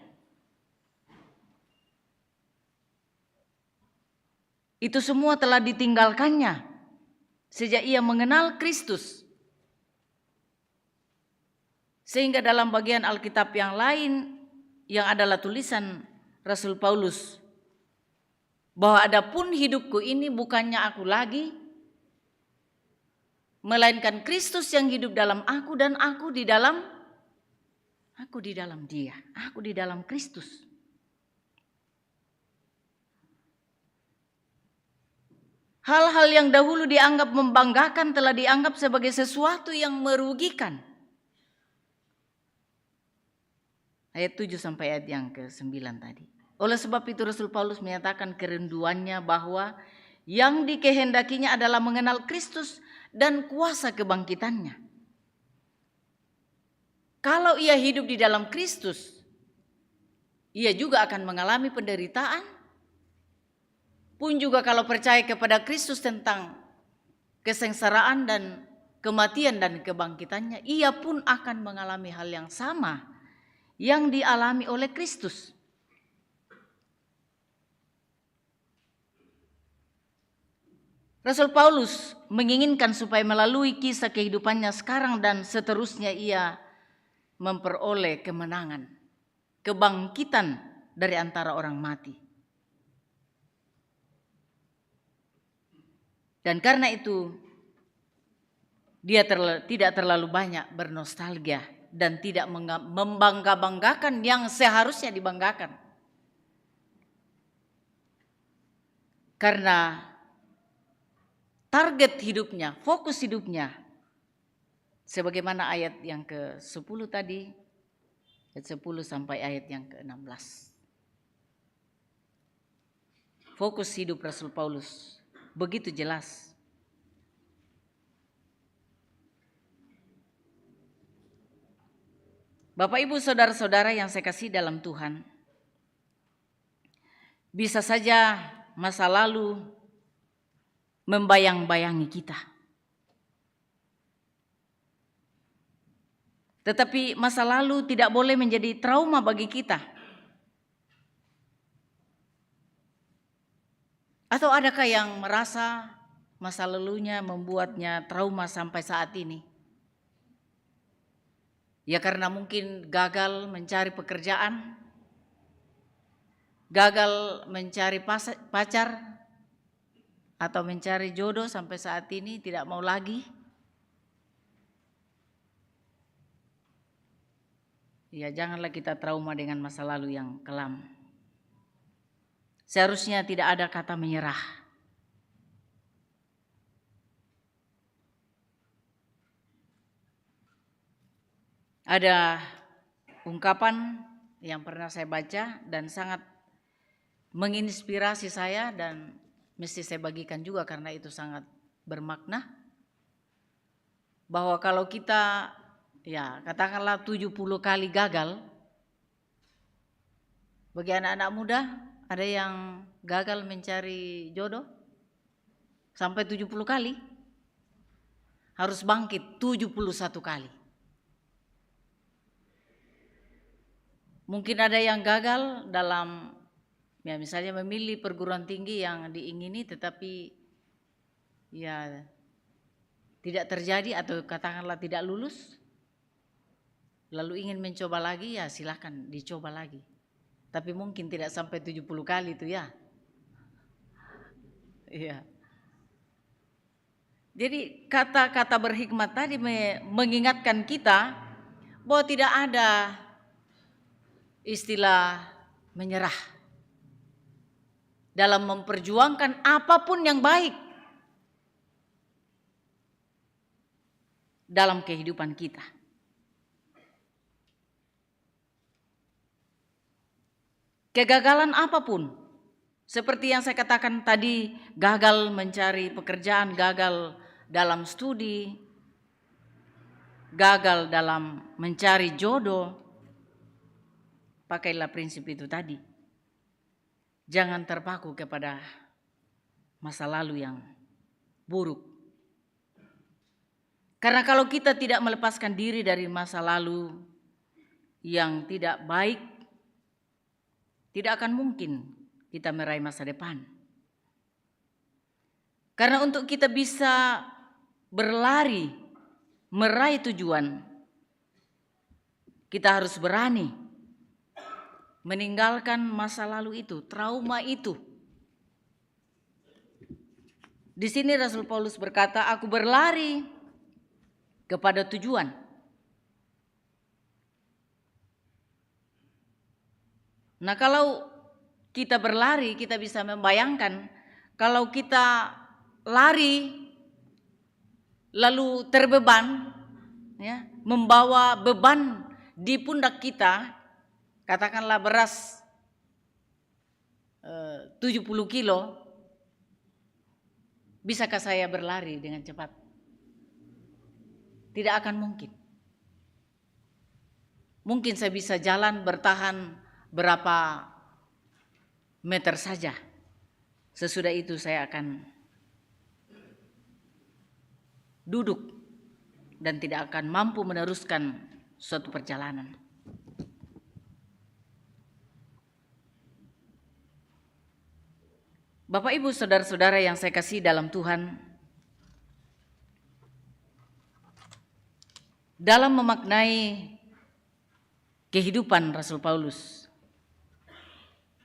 Itu semua telah ditinggalkannya sejak ia mengenal Kristus. Sehingga dalam bagian Alkitab yang lain yang adalah tulisan Rasul Paulus, bahwa adapun hidupku ini bukannya aku lagi, melainkan Kristus yang hidup dalam aku dan aku di dalam Dia, aku di dalam Kristus. Hal-hal yang dahulu dianggap membanggakan telah dianggap sebagai sesuatu yang merugikan. Ayat 7 sampai ayat yang ke-9 tadi. Oleh sebab itu Rasul Paulus menyatakan kerinduannya bahwa yang dikehendakinya adalah mengenal Kristus dan kuasa kebangkitannya. Kalau ia hidup di dalam Kristus, ia juga akan mengalami penderitaan. Pun juga kalau percaya kepada Kristus tentang kesengsaraan dan kematian dan kebangkitannya, ia pun akan mengalami hal yang sama yang dialami oleh Kristus. Rasul Paulus menginginkan supaya melalui kisah kehidupannya sekarang dan seterusnya ia memperoleh kemenangan, kebangkitan dari antara orang mati. Dan karena itu Dia tidak terlalu banyak bernostalgia dan tidak membangga-banggakan yang seharusnya dibanggakan. Karena target hidupnya, fokus hidupnya, sebagaimana ayat yang ke-10 tadi, ayat 10 sampai ayat yang ke-16. Fokus hidup Rasul Paulus begitu jelas. Bapak Ibu saudara-saudara yang saya kasih dalam Tuhan, bisa saja masa lalu membayang-bayangi kita. Tetapi masa lalu tidak boleh menjadi trauma bagi kita. Atau adakah yang merasa masa lalunya membuatnya trauma sampai saat ini? Ya karena mungkin gagal mencari pekerjaan, gagal mencari pacar, atau mencari jodoh sampai saat ini tidak mau lagi. Ya janganlah kita trauma dengan masa lalu yang kelam. Seharusnya tidak ada kata menyerah. Ada ungkapan yang pernah saya baca dan sangat menginspirasi saya dan mesti saya bagikan juga karena itu sangat bermakna. Bahwa kalau kita ya katakanlah 70 kali gagal, bagi anak-anak muda ada yang gagal mencari jodoh sampai 70 kali, harus bangkit 71 kali. Mungkin ada yang gagal dalam ya misalnya memilih perguruan tinggi yang diingini tetapi ya tidak terjadi atau katakanlah tidak lulus. Lalu ingin mencoba lagi ya silakan dicoba lagi. Tapi mungkin tidak sampai 70 kali itu ya. Iya. Jadi kata-kata berhikmat tadi mengingatkan kita bahwa tidak ada istilah menyerah dalam memperjuangkan apapun yang baik dalam kehidupan kita. Kegagalan apapun, seperti yang saya katakan tadi, gagal mencari pekerjaan, gagal dalam studi, gagal dalam mencari jodoh, pakailah prinsip itu tadi. Jangan terpaku kepada masa lalu yang buruk. Karena kalau kita tidak melepaskan diri dari masa lalu yang tidak baik, tidak akan mungkin kita meraih masa depan. Karena untuk kita bisa berlari, meraih tujuan, kita harus berani meninggalkan masa lalu itu, trauma itu. Di sini Rasul Paulus berkata, aku berlari kepada tujuan. Nah, kalau kita berlari, kita bisa membayangkan kalau kita lari lalu terbeban, ya, membawa beban di pundak kita, katakanlah beras 70 kilo, bisakah saya berlari dengan cepat? Tidak akan mungkin. Mungkin saya bisa jalan bertahan berapa meter saja. Sesudah itu saya akan duduk dan tidak akan mampu meneruskan suatu perjalanan. Bapak Ibu saudara-saudara yang saya kasih dalam Tuhan, dalam memaknai kehidupan Rasul Paulus,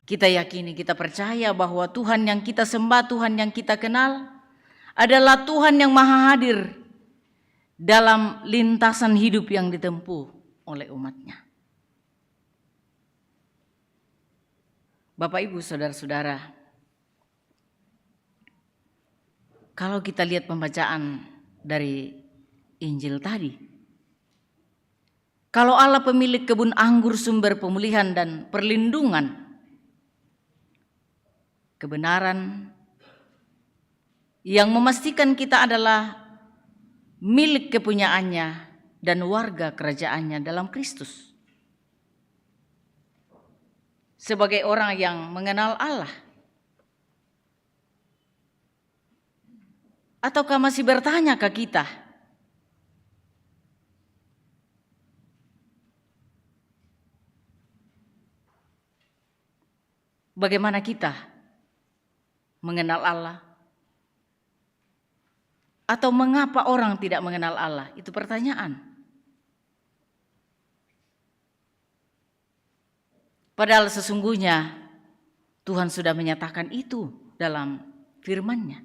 kita yakini, kita percaya bahwa Tuhan yang kita sembah, Tuhan yang kita kenal adalah Tuhan yang maha hadir dalam lintasan hidup yang ditempuh oleh umatnya. Bapak, Ibu, Saudara-saudara, kalau kita lihat pembacaan dari Injil tadi, kalau Allah pemilik kebun anggur, sumber pemulihan dan perlindungan, kebenaran yang memastikan kita adalah milik kepunyaannya dan warga kerajaannya dalam Kristus. Sebagai orang yang mengenal Allah, ataukah masih bertanya ke kita, bagaimana kita mengenal Allah? Atau mengapa orang tidak mengenal Allah? Itu pertanyaan. Padahal sesungguhnya Tuhan sudah menyatakan itu dalam firman-Nya.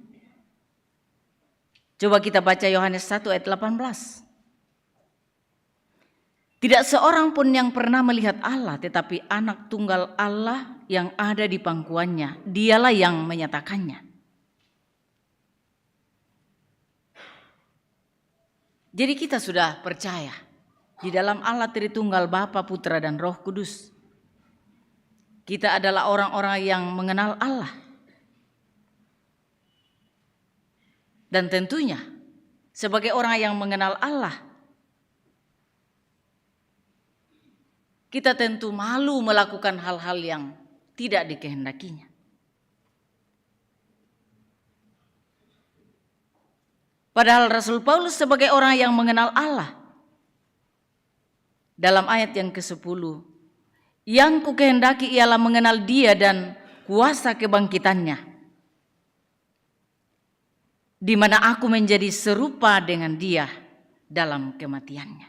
Coba kita baca Yohanes 1 ayat 18. Tidak seorang pun yang pernah melihat Allah, tetapi anak tunggal Allah yang ada di pangkuannya, dialah yang menyatakannya. Jadi kita sudah percaya di dalam Allah Tritunggal Bapa, Putra, dan Roh Kudus. Kita adalah orang-orang yang mengenal Allah. Dan tentunya sebagai orang yang mengenal Allah, kita tentu malu melakukan hal-hal yang tidak dikehendakinya. Padahal Rasul Paulus sebagai orang yang mengenal Allah, dalam ayat yang ke-10, yang kukehendaki ialah mengenal Dia dan kuasa kebangkitannya, di mana aku menjadi serupa dengan Dia dalam kematiannya.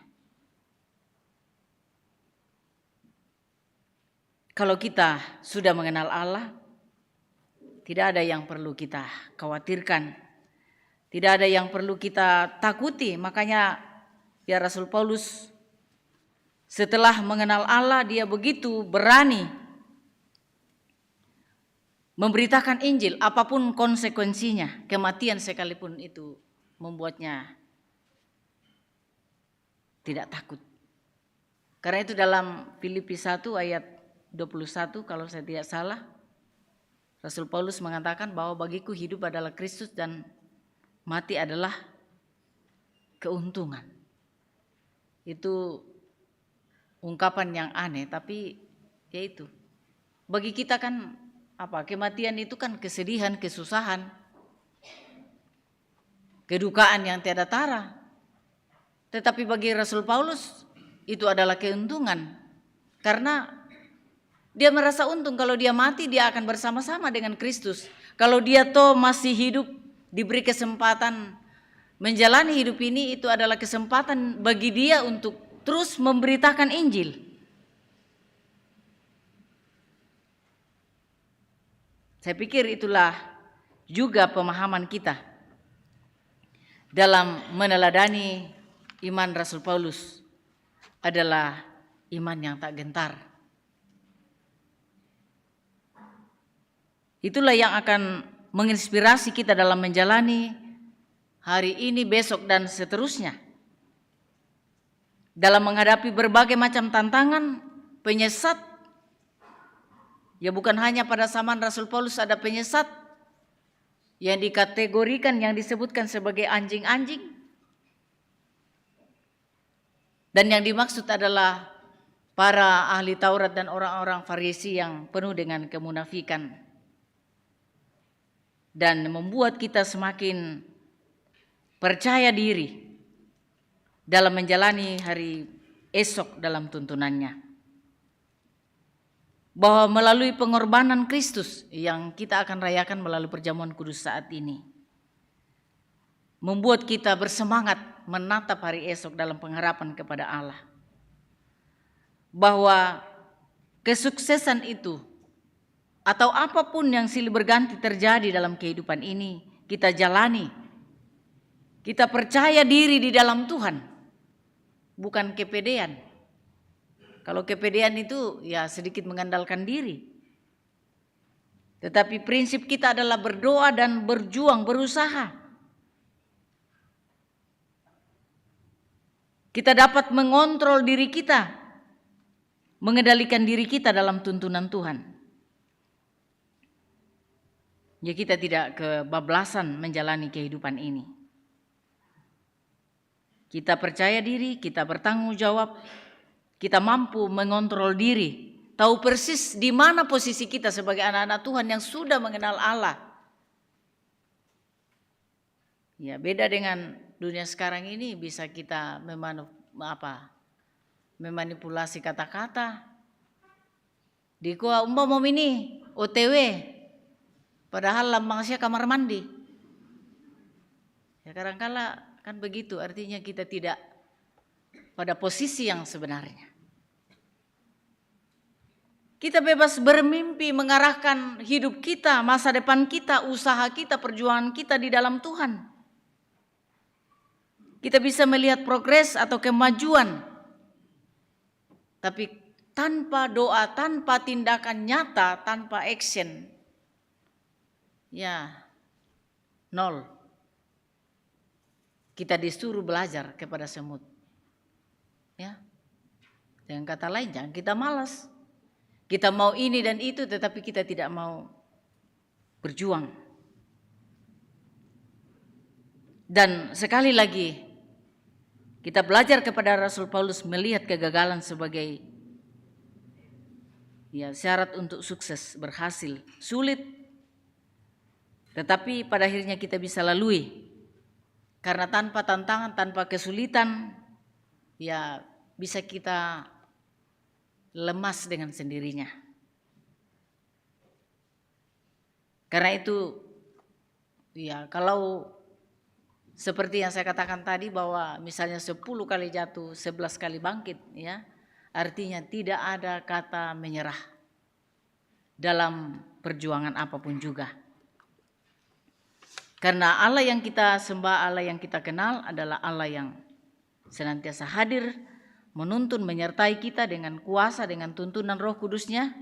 Kalau kita sudah mengenal Allah, tidak ada yang perlu kita khawatirkan. Tidak ada yang perlu kita takuti. Makanya ya Rasul Paulus setelah mengenal Allah, dia begitu berani memberitakan Injil apapun konsekuensinya. Kematian sekalipun itu membuatnya tidak takut. Karena itu dalam Filipi 1 ayat 21 kalau saya tidak salah, Rasul Paulus mengatakan bahwa bagiku hidup adalah Kristus dan mati adalah keuntungan. Itu ungkapan yang aneh, tapi ya itu. Bagi kita kan kematian itu kan kesedihan, kesusahan, kedukaan yang tiada tara. Tetapi bagi Rasul Paulus itu adalah keuntungan. Karena dia merasa untung kalau dia mati dia akan bersama-sama dengan Kristus. Kalau dia masih hidup, diberi kesempatan menjalani hidup ini, itu adalah kesempatan bagi dia untuk terus memberitakan Injil. Saya pikir itulah juga pemahaman kita dalam meneladani iman Rasul Paulus, adalah iman yang tak gentar. Itulah yang akan menginspirasi kita dalam menjalani hari ini, besok, dan seterusnya. Dalam menghadapi berbagai macam tantangan, penyesat, ya bukan hanya pada zaman Rasul Paulus ada penyesat yang dikategorikan, yang disebutkan sebagai anjing-anjing. Dan yang dimaksud adalah para ahli Taurat dan orang-orang Farisi yang penuh dengan kemunafikan. Dan membuat kita semakin percaya diri dalam menjalani hari esok dalam tuntunannya. Bahwa melalui pengorbanan Kristus yang kita akan rayakan melalui perjamuan kudus saat ini, membuat kita bersemangat menatap hari esok dalam pengharapan kepada Allah. Bahwa kesuksesan itu atau apapun yang silih berganti terjadi dalam kehidupan ini, kita jalani Kita percaya diri di dalam Tuhan, bukan kepedean. Kalau kepedean itu ya sedikit mengandalkan diri. Tetapi prinsip kita adalah berdoa dan berjuang, berusaha. Kita dapat mengontrol diri kita, mengendalikan diri kita dalam tuntunan Tuhan. Ya, kita tidak kebablasan menjalani kehidupan ini. Kita percaya diri, kita bertanggung jawab, kita mampu mengontrol diri, tahu persis di mana posisi kita sebagai anak-anak Tuhan yang sudah mengenal Allah. Ya, beda dengan dunia sekarang ini, bisa kita memanipulasi kata-kata. Di kuah umpama ini OTW, padahal lambangnya kamar mandi. Ya, kadang-kala kan begitu, artinya kita tidak pada posisi yang sebenarnya. Kita bebas bermimpi, mengarahkan hidup kita, masa depan kita, usaha kita, perjuangan kita di dalam Tuhan. Kita bisa melihat progres atau kemajuan, tapi tanpa doa, tanpa tindakan nyata, tanpa action, ya nol. Kita disuruh belajar kepada semut. Ya. Dengan kata lain, jangan kita malas. Kita mau ini dan itu, tetapi kita tidak mau berjuang. Dan sekali lagi, kita belajar kepada Rasul Paulus melihat kegagalan sebagai ya syarat untuk sukses, berhasil. Sulit, tetapi pada akhirnya kita bisa lalui. Karena tanpa tantangan, tanpa kesulitan, ya bisa kita lemas dengan sendirinya. Karena itu, ya kalau seperti yang saya katakan tadi bahwa misalnya 10 kali jatuh, 11 kali bangkit, ya artinya tidak ada kata menyerah dalam perjuangan apapun juga. Karena Allah yang kita sembah, Allah yang kita kenal adalah Allah yang senantiasa hadir, menuntun, menyertai kita dengan kuasa, dengan tuntunan Roh Kudus-Nya,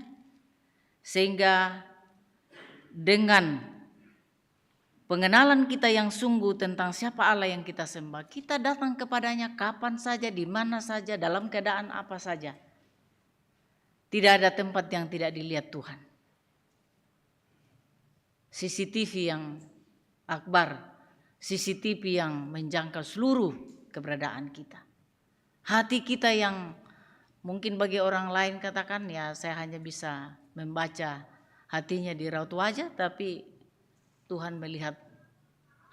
sehingga dengan pengenalan kita yang sungguh tentang siapa Allah yang kita sembah, kita datang kepadanya kapan saja, di mana saja, dalam keadaan apa saja. Tidak ada tempat yang tidak dilihat Tuhan. CCTV yang akbar, CCTV yang menjangkau seluruh keberadaan kita. Hati kita yang mungkin bagi orang lain katakan, ya saya hanya bisa membaca hatinya di raut wajah, tapi Tuhan melihat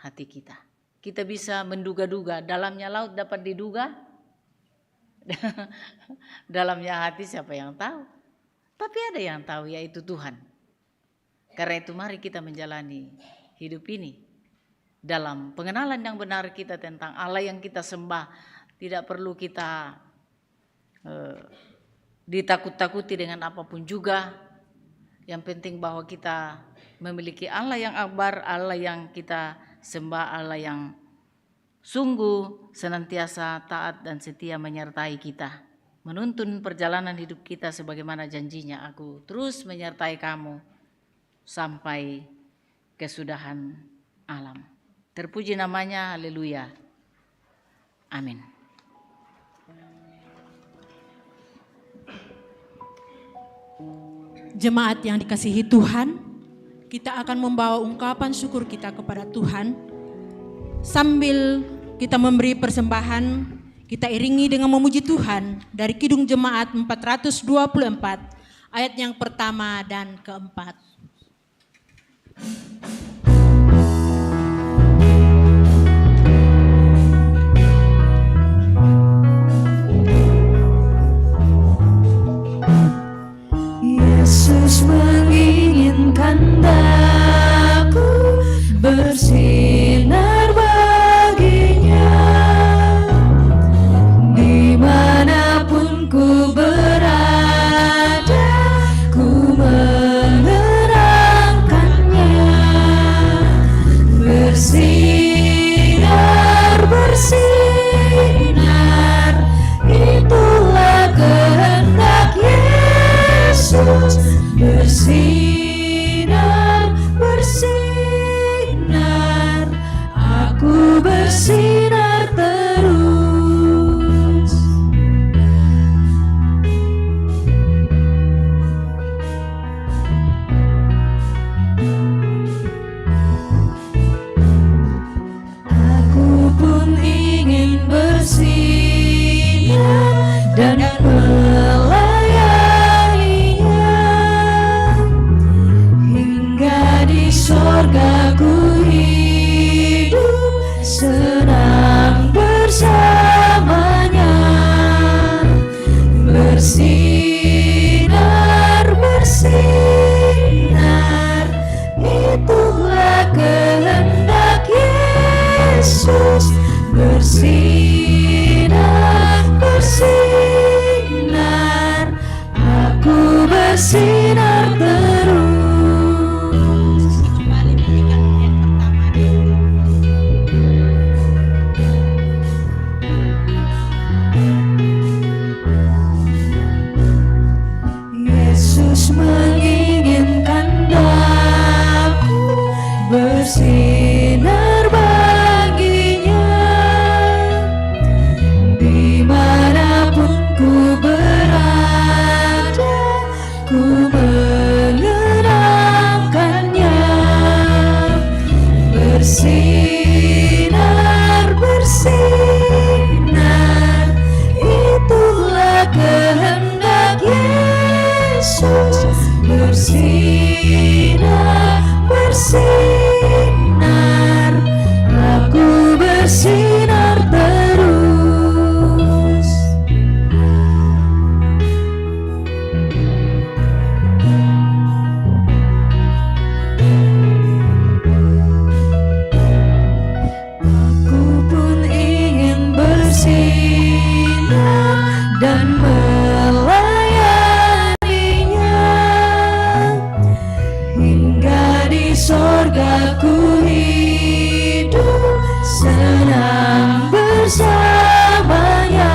hati kita. Kita bisa menduga-duga, dalamnya laut dapat diduga, dalamnya hati siapa yang tahu? Tapi ada yang tahu, yaitu Tuhan. Karena itu mari kita menjalani hidup ini dalam pengenalan yang benar kita tentang Allah yang kita sembah. Tidak perlu kita ditakut-takuti dengan apapun juga. Yang penting bahwa kita memiliki Allah yang akbar, Allah yang kita sembah, Allah yang sungguh senantiasa taat dan setia menyertai kita, menuntun perjalanan hidup kita sebagaimana janjinya, aku terus menyertai kamu sampai kesudahan alam. Terpuji namanya, haleluya. Amin. Jemaat yang dikasihi Tuhan, kita akan membawa ungkapan syukur kita kepada Tuhan. Sambil kita memberi persembahan, kita iringi dengan memuji Tuhan dari Kidung Jemaat 424, ayat yang pertama dan keempat. Yesus menginginkan daku bersinar baginya, dimanapun ku berada, ku menerangkannya. dan melayaninya. Hingga di sorga ku hidup senang bersamanya. Bersinar, bersinar, itulah kehendak Yesus. Bersinar, bersinar, aku bersinar terus. Kembali menyanyikan yang pertama. Yesus menginginkan daku bersinar baginya. Dimanapun ku berada, ku mengenangkannya. Bersinar, bersinar, itulah kehendak Yesus. Bersinar, bersinar, aku bersinar terus. Aku pun ingin bersinar dan melayaninya. Hingga di sorga ku hidup senang bersamanya.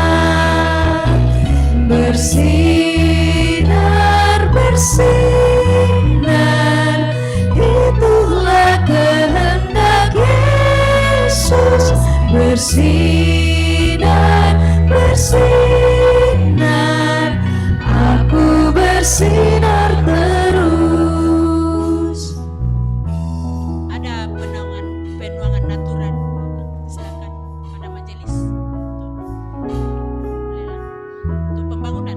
Bersinar, bersinar, itulah kehendak Yesus. Bersinar, bersinar, aku bersinar terus. Ada penuangan natural. Silakan pada majelis untuk pembangunan.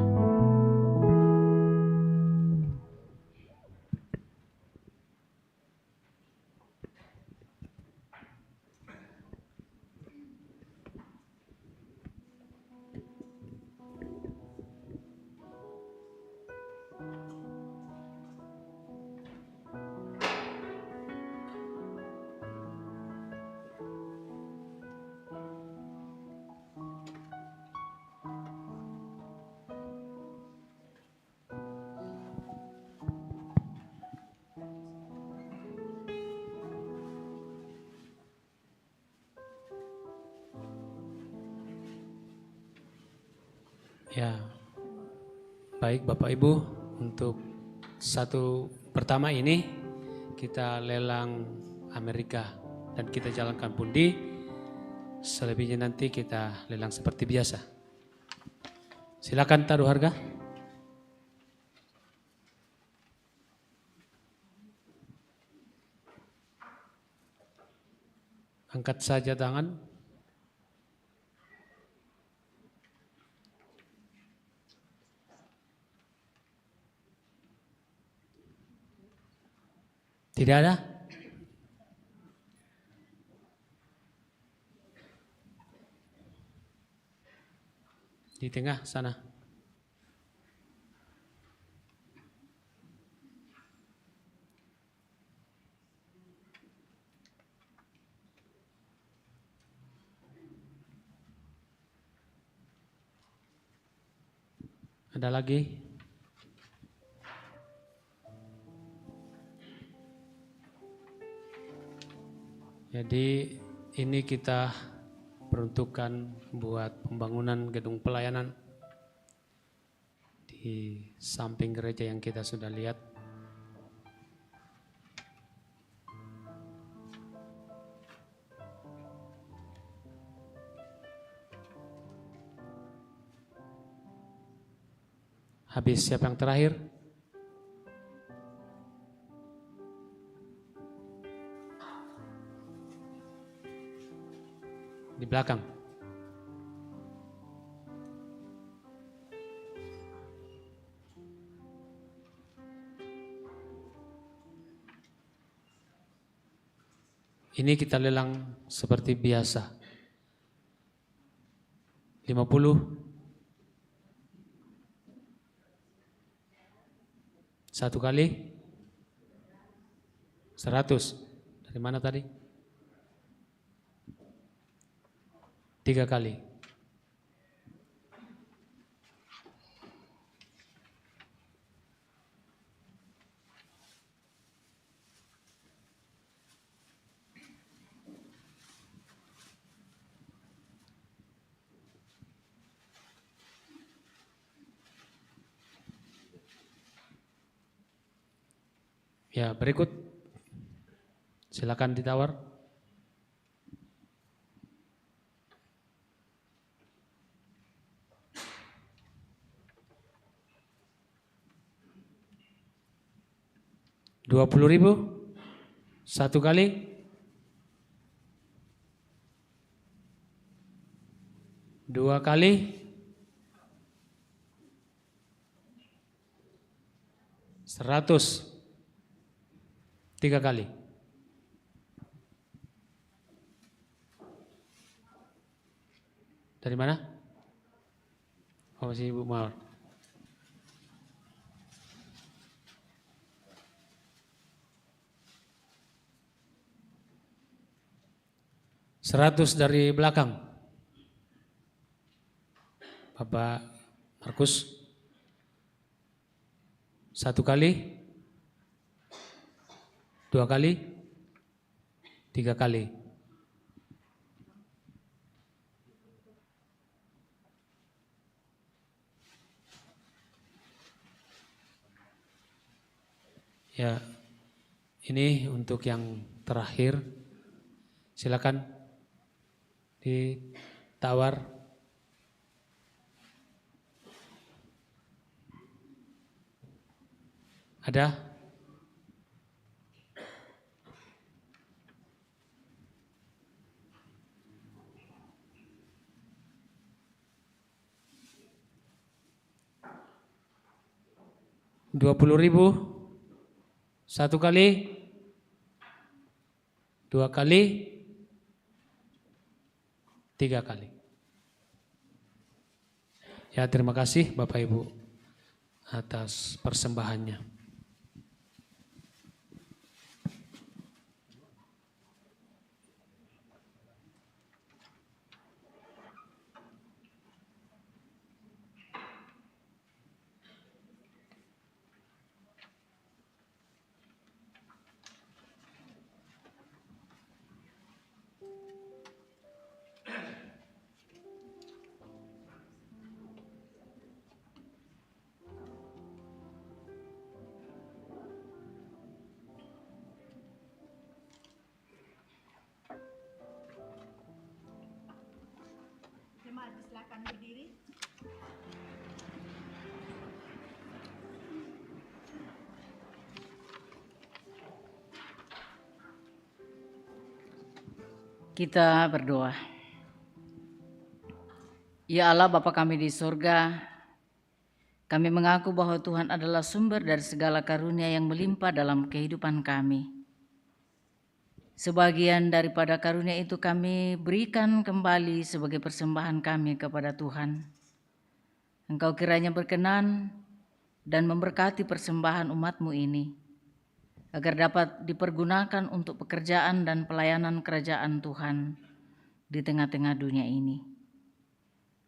Ya, baik Bapak Ibu, untuk satu pertama ini kita lelang Amerika dan kita jalankan pundi. Selebihnya nanti kita lelang seperti biasa. Silakan taruh harga. Angkat saja tangan. Tidak ada? Di tengah sana. Ada lagi? Jadi ini kita peruntukkan buat pembangunan gedung pelayanan di samping gereja yang kita sudah lihat. Habis, siapa yang terakhir? Di belakang. Ini kita lelang seperti biasa. 50. Satu kali. 100. Dari mana tadi? 3 kali. Ya, berikut. Silakan ditawar. Rp20.000 satu kali. 2 kali. 100. 3 kali. Dari mana? Oh, masih Ibu Mawar. Seratus dari belakang. Bapak Markus. 1 kali. 2 kali. 3 kali. Ya, ini untuk yang terakhir. Silakan ditawar. Ada? Rp20.000 1 kali, 2 kali, 3 kali. Ya, terima kasih Bapak Ibu atas persembahannya. Silakan berdiri. Kita berdoa. Ya Allah Bapa kami di surga, kami mengaku bahwa Tuhan adalah sumber dari segala karunia yang melimpah dalam kehidupan kami. Sebagian daripada karunia itu kami berikan kembali sebagai persembahan kami kepada Tuhan. Engkau kiranya berkenan dan memberkati persembahan umat-Mu ini, agar dapat dipergunakan untuk pekerjaan dan pelayanan kerajaan Tuhan di tengah-tengah dunia ini.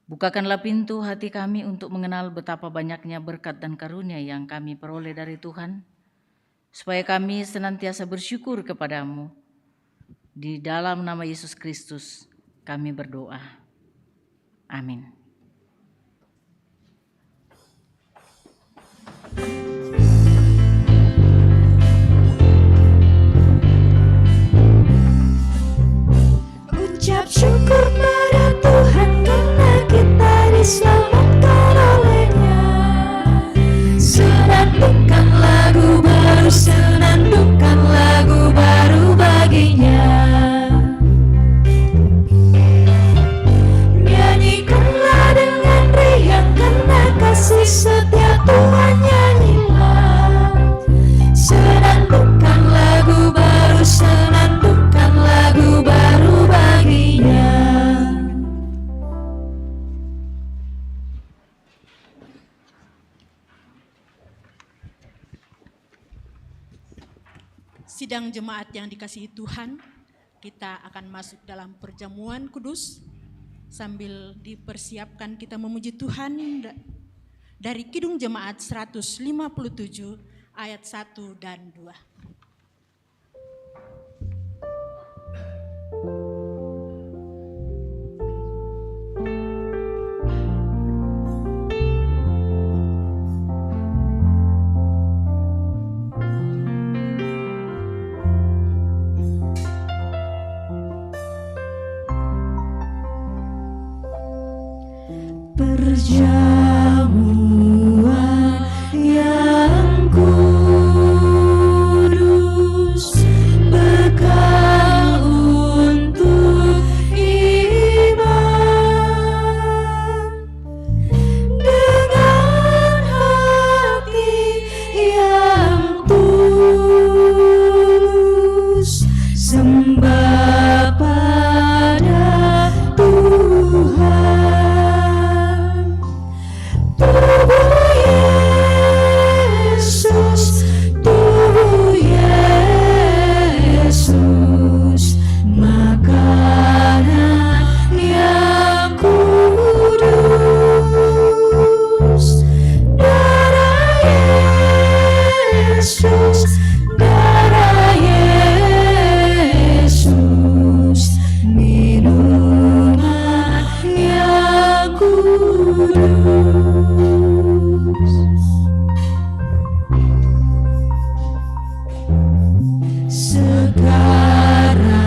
Bukakanlah pintu hati kami untuk mengenal betapa banyaknya berkat dan karunia yang kami peroleh dari Tuhan, supaya kami senantiasa bersyukur kepadamu. Di dalam nama Yesus Kristus kami berdoa. Amin. Ucap syukur pada Tuhan karena kita diselamatkan oleh-Nya. Senandungkan lagu baru, senandungkan lagu baru baginya. Nyanyikanlah Sidang jemaat yang dikasihi Tuhan, kita akan masuk dalam perjamuan kudus sambil dipersiapkan kita memuji Tuhan dari Kidung Jemaat 157 ayat 1 dan 2. Perjamuan yang kudus, bekal untuk iman, dengan hati yang tulus, sembah pada Tuhan. Tubuh Yesus, makanan yang kudus, darah Yesus, minuman yang kudus. Sekarang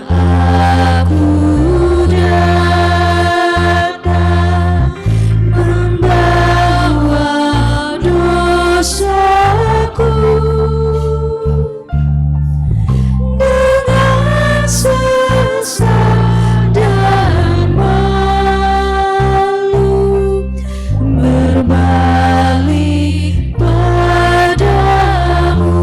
aku datang membawa dosaku, dengan sesat dan malu berbalik padamu.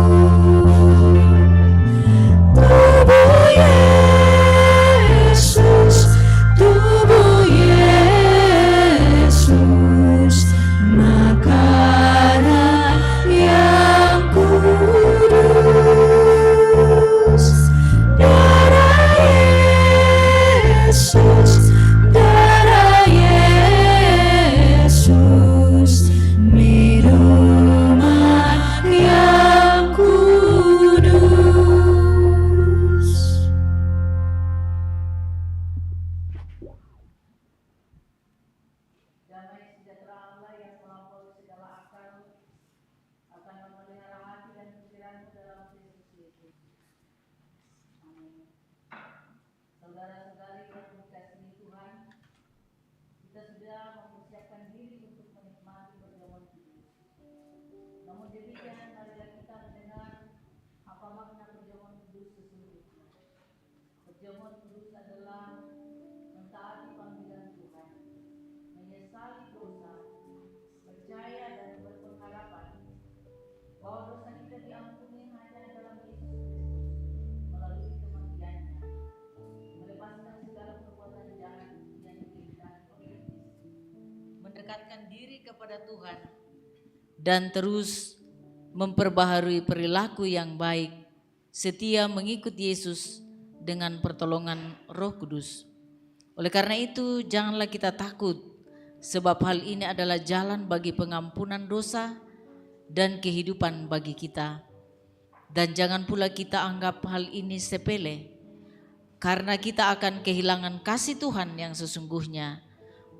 Tubuh Yesus, makanan yang kudus, darah Yesus, minuman yang kudus. Damai sejahtera Allah yang melampaui segala akal akan memelihara hati dan pikiranmu dalam Kristus Yesus. Amin. Saudara-saudari yang dikasihi Tuhan, kita sudah mempersiapkan diri untuk menikmati perjamuan kudus. Namun demikian, marilah kita mendengar apa makna perjamuan kudus sesungguhnya. Perjamuan kudus adalah mentaati panggilan Tuhan, menyesali dosa, percaya dan berpengharapan bahwa dosa kita diampuni hanya dalam Yesus Kristus melalui kematiannya, melepaskan segala perbuatan jahat yang dikehendaki oleh iblis, mendekatkan diri kepada Tuhan, dan terus memperbaharui perilaku yang baik, setia mengikut Yesus dengan pertolongan Roh Kudus. Oleh karena itu, janganlah kita takut, sebab hal ini adalah jalan bagi pengampunan dosa dan kehidupan bagi kita. Dan jangan pula kita anggap hal ini sepele, karena kita akan kehilangan kasih Tuhan yang sesungguhnya,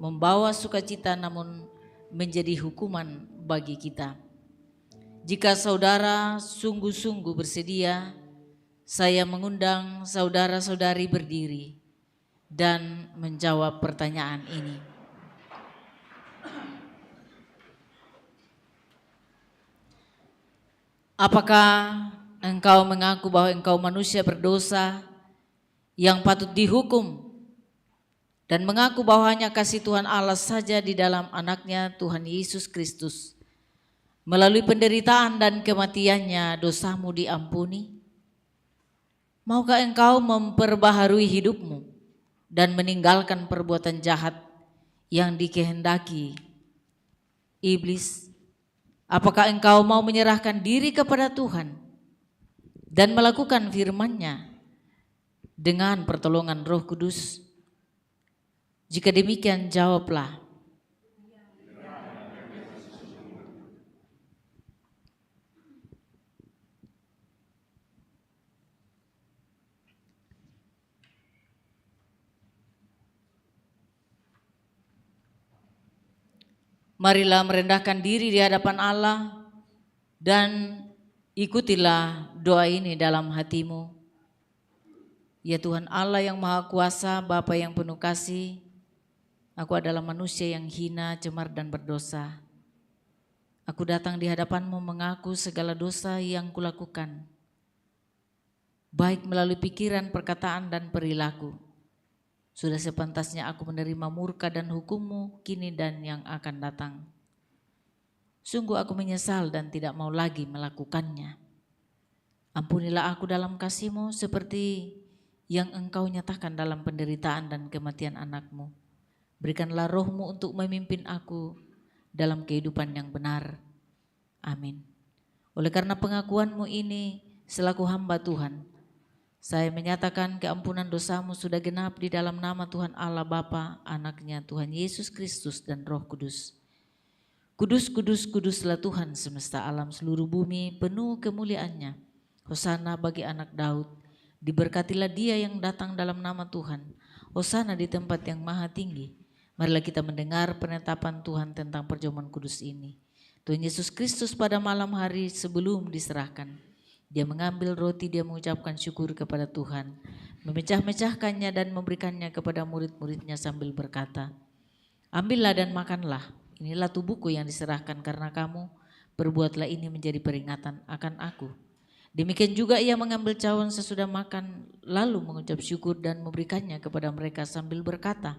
membawa sukacita namun menjadi hukuman bagi kita. Jika saudara sungguh-sungguh bersedia, saya mengundang saudara-saudari berdiri dan menjawab pertanyaan ini. Apakah engkau mengaku bahwa engkau manusia berdosa yang patut dihukum, dan mengaku bahwa hanya kasih Tuhan Allah saja di dalam anaknya Tuhan Yesus Kristus, melalui penderitaan dan kematiannya dosamu diampuni? Maukah engkau memperbaharui hidupmu dan meninggalkan perbuatan jahat yang dikehendaki iblis? Apakah engkau mau menyerahkan diri kepada Tuhan dan melakukan firman-Nya dengan pertolongan Roh Kudus? Jika demikian, jawablah. Marilah merendahkan diri di hadapan Allah dan ikutilah doa ini dalam hatimu. Ya Tuhan Allah yang Maha Kuasa, Bapa yang penuh kasih, aku adalah manusia yang hina, cemar dan berdosa. Aku datang di hadapan-Mu mengaku segala dosa yang kulakukan, baik melalui pikiran, perkataan dan perilaku. Sudah sepantasnya aku menerima murka dan hukum-Mu kini dan yang akan datang. Sungguh aku menyesal dan tidak mau lagi melakukannya. Ampunilah aku dalam kasih-Mu seperti yang Engkau nyatakan dalam penderitaan dan kematian anak-Mu. Berikanlah Roh-Mu untuk memimpin aku dalam kehidupan yang benar. Amin. Oleh karena pengakuan-Mu ini selaku hamba Tuhan, saya menyatakan keampunan dosamu sudah genap di dalam nama Tuhan Allah Bapa, Anak-Nya Tuhan Yesus Kristus dan Roh Kudus. Kudus, kudus, kuduslah Tuhan semesta alam, seluruh bumi penuh kemuliaan-Nya. Hosana bagi anak Daud, diberkatilah dia yang datang dalam nama Tuhan. Hosana di tempat yang maha tinggi. Marilah kita mendengar penetapan Tuhan tentang perjamuan kudus ini. Tuhan Yesus Kristus pada malam hari sebelum diserahkan, Dia mengambil roti, Dia mengucapkan syukur kepada Tuhan, memecah-mecahkannya dan memberikannya kepada murid-muridnya sambil berkata, ambillah dan makanlah, inilah tubuhku yang diserahkan karena kamu, perbuatlah ini menjadi peringatan akan aku. Demikian juga Ia mengambil cawan sesudah makan, lalu mengucap syukur dan memberikannya kepada mereka sambil berkata,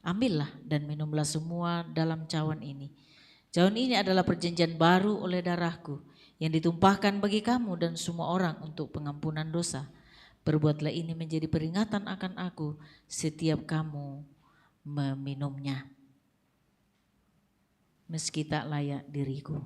ambillah dan minumlah semua dalam cawan ini. Cawan ini adalah perjanjian baru oleh darahku, yang ditumpahkan bagi kamu dan semua orang untuk pengampunan dosa. Perbuatlah ini menjadi peringatan akan aku setiap kamu meminumnya. Meski tak layak diriku.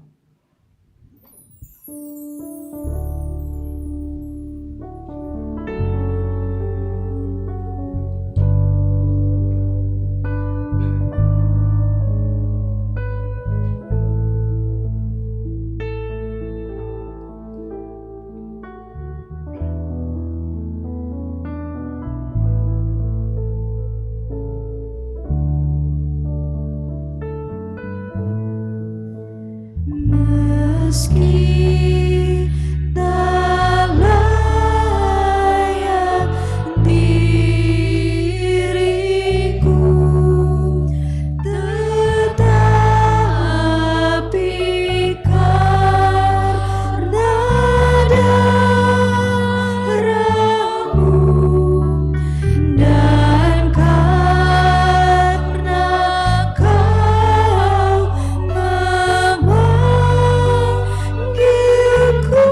Meski tak layak diriku, tetapi karena darah-Mu dan karena Kau memanggilku,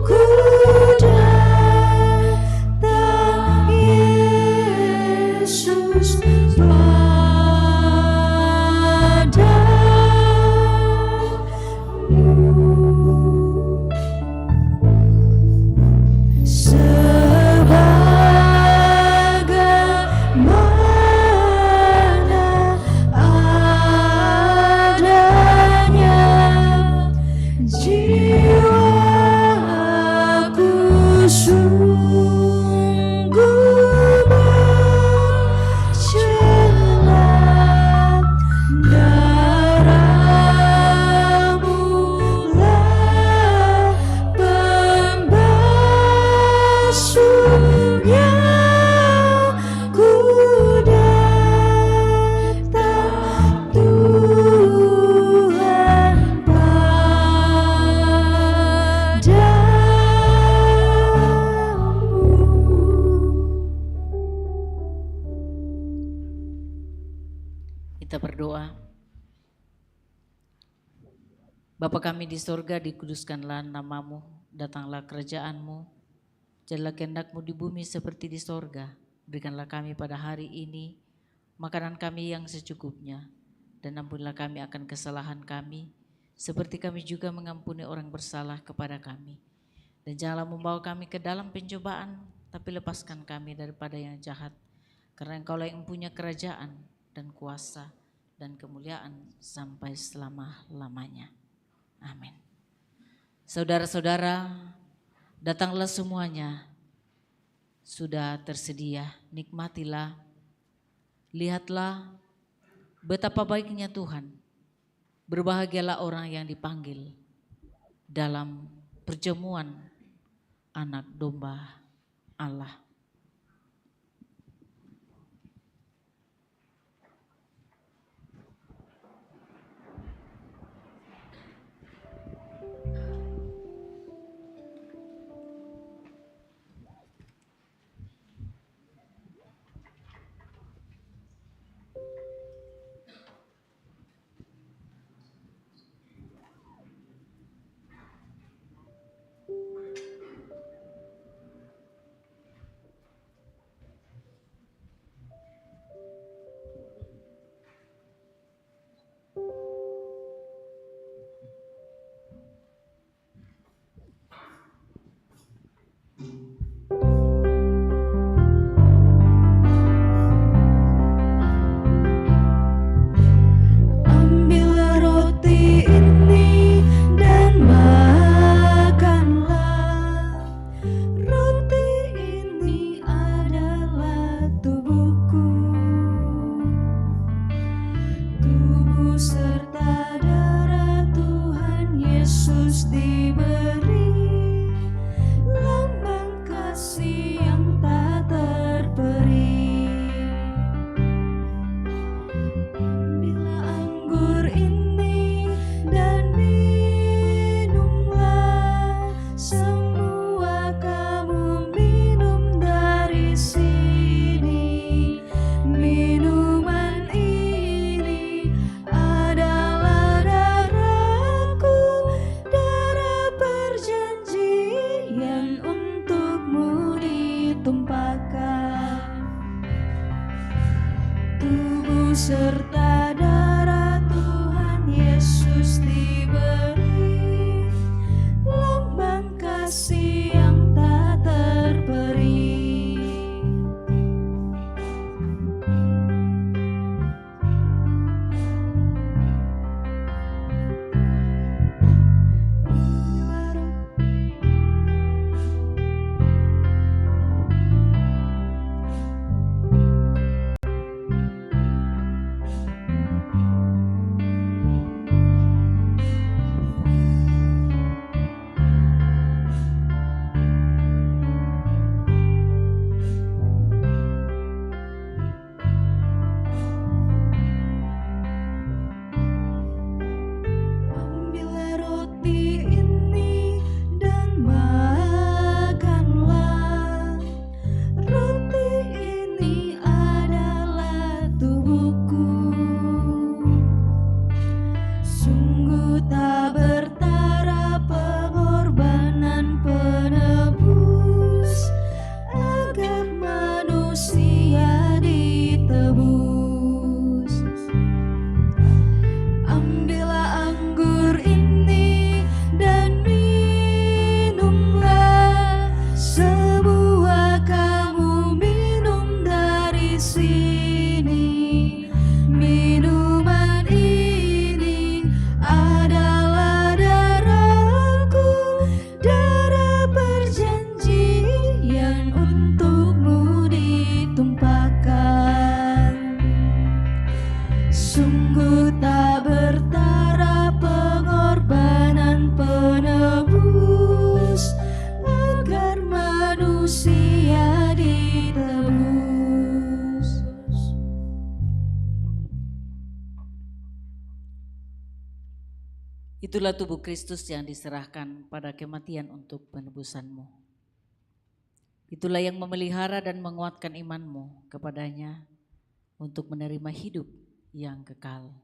ku datang Yesus padamu. Sebagaimana adanya jiwaku sungguh mencela darah-Mu lah pembasuhnya. Ku datang Tuhan padamu. Kita berdoa. Bapa kami di sorga, dikuduskanlah nama-Mu, datanglah kerajaan-Mu, jadilah kehendak-Mu di bumi seperti di sorga. Berikanlah kami pada hari ini makanan kami yang secukupnya, dan ampunilah kami akan kesalahan kami, seperti kami juga mengampuni orang bersalah kepada kami. Dan janganlah membawa kami ke dalam pencobaan, tapi lepaskan kami daripada yang jahat. Karena Engkaulah yang punya kerajaan dan kuasa dan kemuliaan sampai selama-lamanya. Amin. Saudara-saudara, datanglah semuanya, sudah tersedia, nikmatilah, lihatlah betapa baiknya Tuhan. Berbahagialah orang yang dipanggil dalam perjamuan anak domba Allah. Ambillah roti ini dan makanlah. Roti ini adalah tubuhku, tubuh serta darah Tuhan Yesus diberi, lambang kasih yang tak terperi. Ambillah anggur ini dan minumlah, semua kamu minum dari sini. Minuman ini adalah darahku, darah perjanjian untukmu ditumpahkan. Tubuh serta darah Tuhan Yesus diberi, lambang kasih yang tak terperi. Ambillah roti ini dan makanlah. Roti ini adalah tubuhku, sungguh tak bertara pengorbanan penebus, agar manusia ditebus. Ambillah anggur ini dan minumlah, semua kamu minum dari sini. Minuman ini adalah darahku, darah perjanjian untukmu ditumpahkan. Sungguh tak bertara pengorbanan penebus, agar manusia ditebus. Itulah tubuh Kristus yang diserahkan pada kematian untuk penebusanmu. Itulah yang memelihara dan menguatkan imanmu kepadanya untuk menerima hidup yang kekal.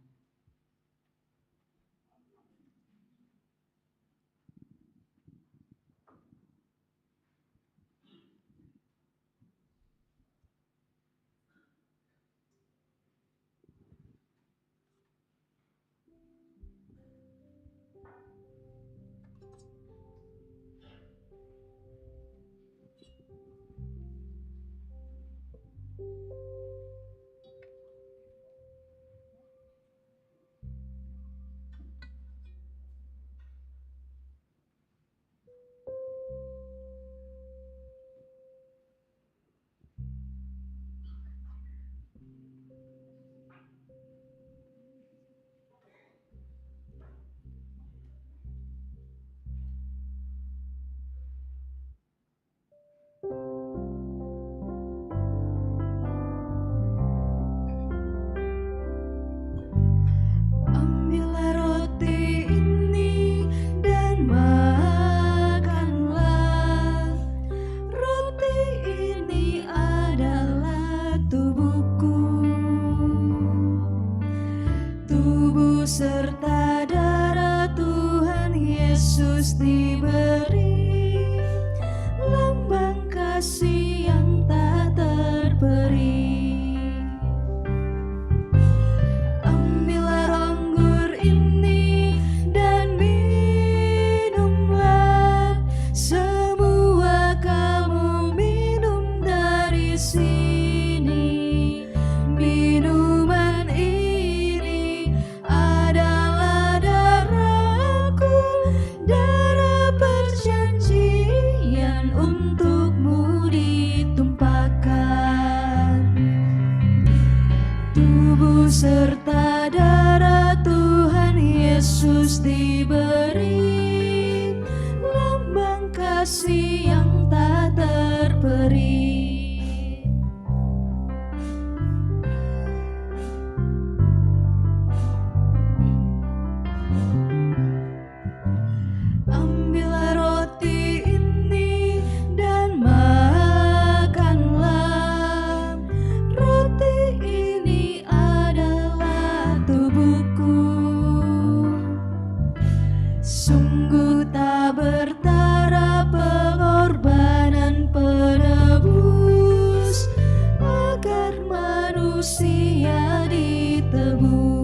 Tubuh serta darah Tuhan Yesus diberi, lambang kasih yang tak terperi. Ambillah anggur ini dan minumlah, semua kamu minum dari sini. Minuman ini adalah darahku, darah perjanjian untukmu ditumpahkan. Tubuh serta darah Tuhan Yesus diberi, lambang kasih yang tak terperi. Ambillah roti ini dan makanlah. Roti ini adalah tubuhku. Sungguh tak bertara pengorbanan penebus, agar manusia ditebus.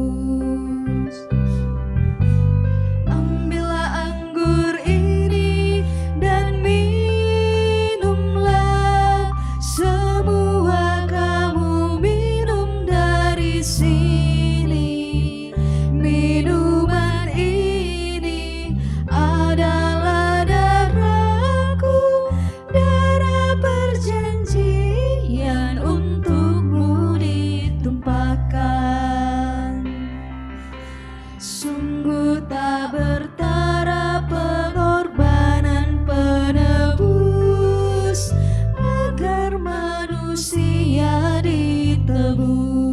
Ambillah anggur ini dan minumlah, semua kamu minum dari sini. Minuman ini adalah darahku, darah perjanjian untukmu ditumpahkan. Sungguh tak bertara pengorbanan penebus, agar manusia ditebus.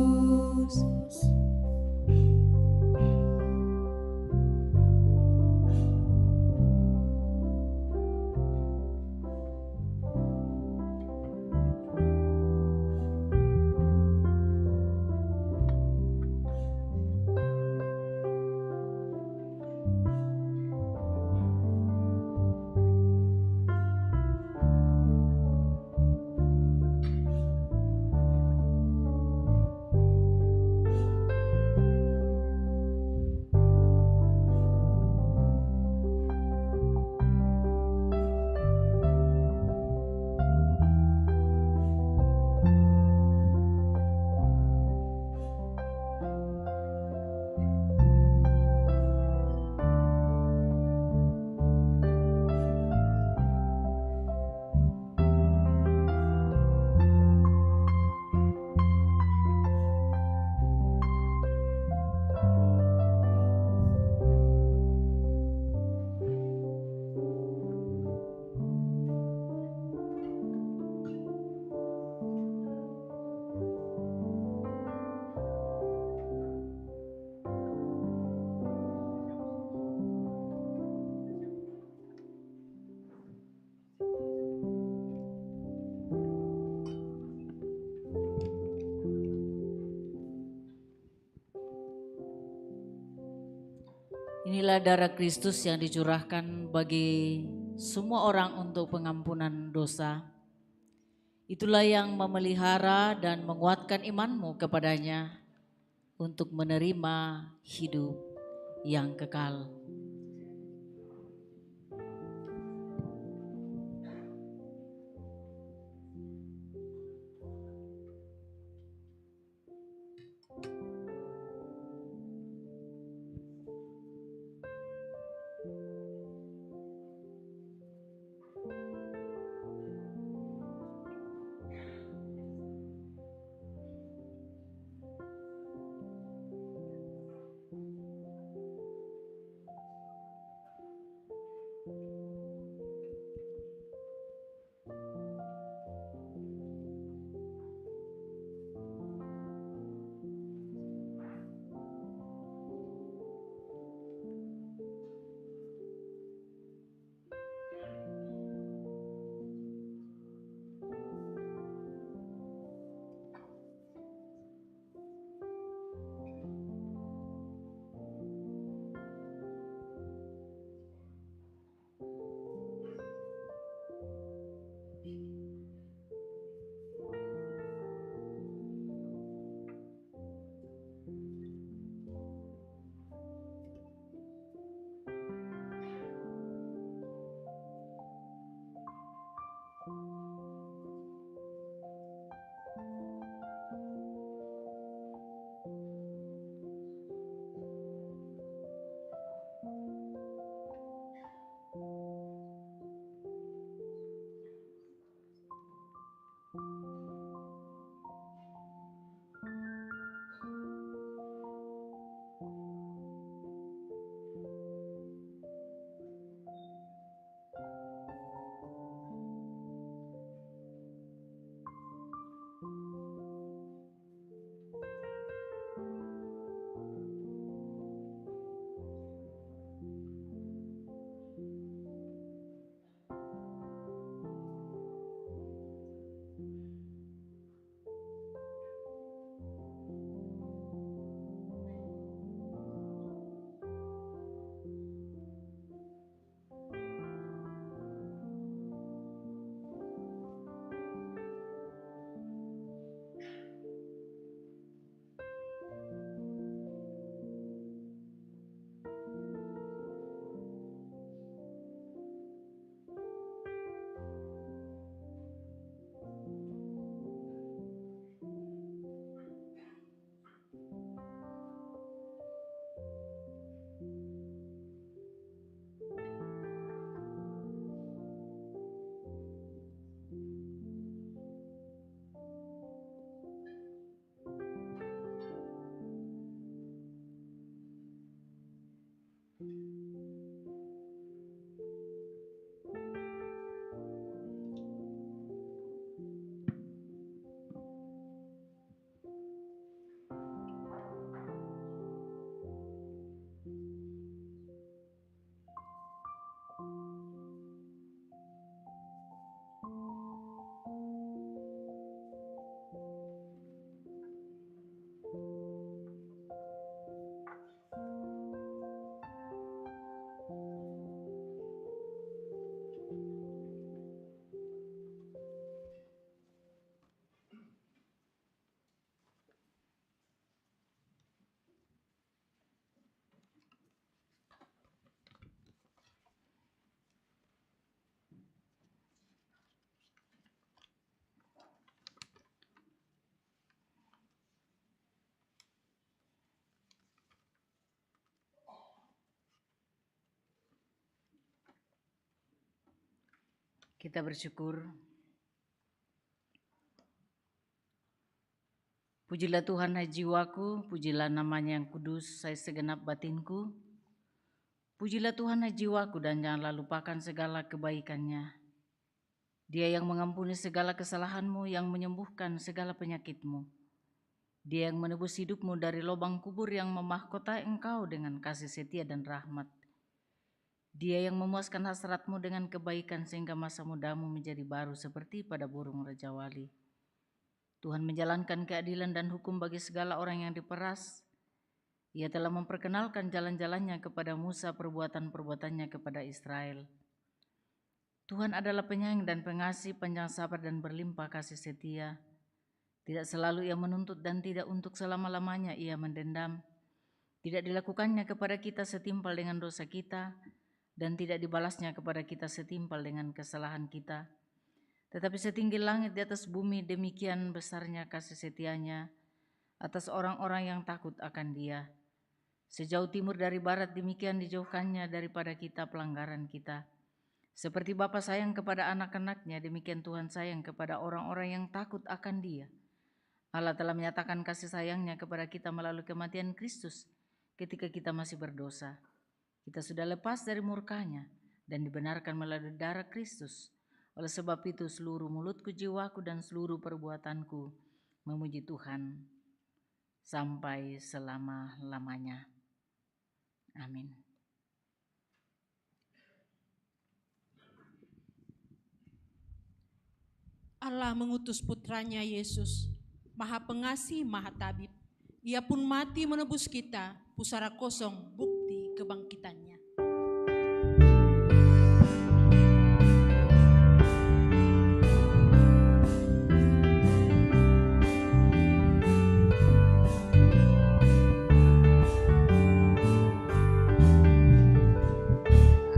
Inilah darah Kristus yang dicurahkan bagi semua orang untuk pengampunan dosa. Itulah yang memelihara dan menguatkan imanmu kepadanya untuk menerima hidup yang kekal. Kita bersyukur. Pujilah Tuhan hai jiwaku, pujilah namanya yang kudus, hai segenap batinku. Pujilah Tuhan hai jiwaku dan janganlah lupakan segala kebaikannya. Dia yang mengampuni segala kesalahanmu, yang menyembuhkan segala penyakitmu. Dia yang menebus hidupmu dari lubang kubur, yang memahkotai engkau dengan kasih setia dan rahmat. Dia yang memuaskan hasratmu dengan kebaikan sehingga masa mudamu menjadi baru seperti pada burung Raja Wali. Tuhan menjalankan keadilan dan hukum bagi segala orang yang diperas. Ia telah memperkenalkan jalan-jalannya kepada Musa, perbuatan-perbuatannya kepada Israel. Tuhan adalah penyayang dan pengasih, panjang sabar dan berlimpah kasih setia. Tidak selalu ia menuntut dan tidak untuk selama-lamanya ia mendendam. Tidak dilakukannya kepada kita setimpal dengan dosa kita, dan tidak dibalasnya kepada kita setimpal dengan kesalahan kita. Tetapi setinggi langit di atas bumi, demikian besarnya kasih setianya atas orang-orang yang takut akan Dia. Sejauh timur dari barat, demikian dijauhkannya daripada kita pelanggaran kita. Seperti Bapa sayang kepada anak-anaknya, demikian Tuhan sayang kepada orang-orang yang takut akan Dia. Allah telah menyatakan kasih sayangnya kepada kita melalui kematian Kristus ketika kita masih berdosa. Kita sudah lepas dari murkanya dan dibenarkan melalui darah Kristus. Oleh sebab itu seluruh mulutku, jiwaku, dan seluruh perbuatanku memuji Tuhan sampai selama-lamanya. Amin. Allah mengutus putranya Yesus, Maha Pengasih, Maha Tabib. Ia pun mati menebus kita, pusara kosong bukti kebangkitannya.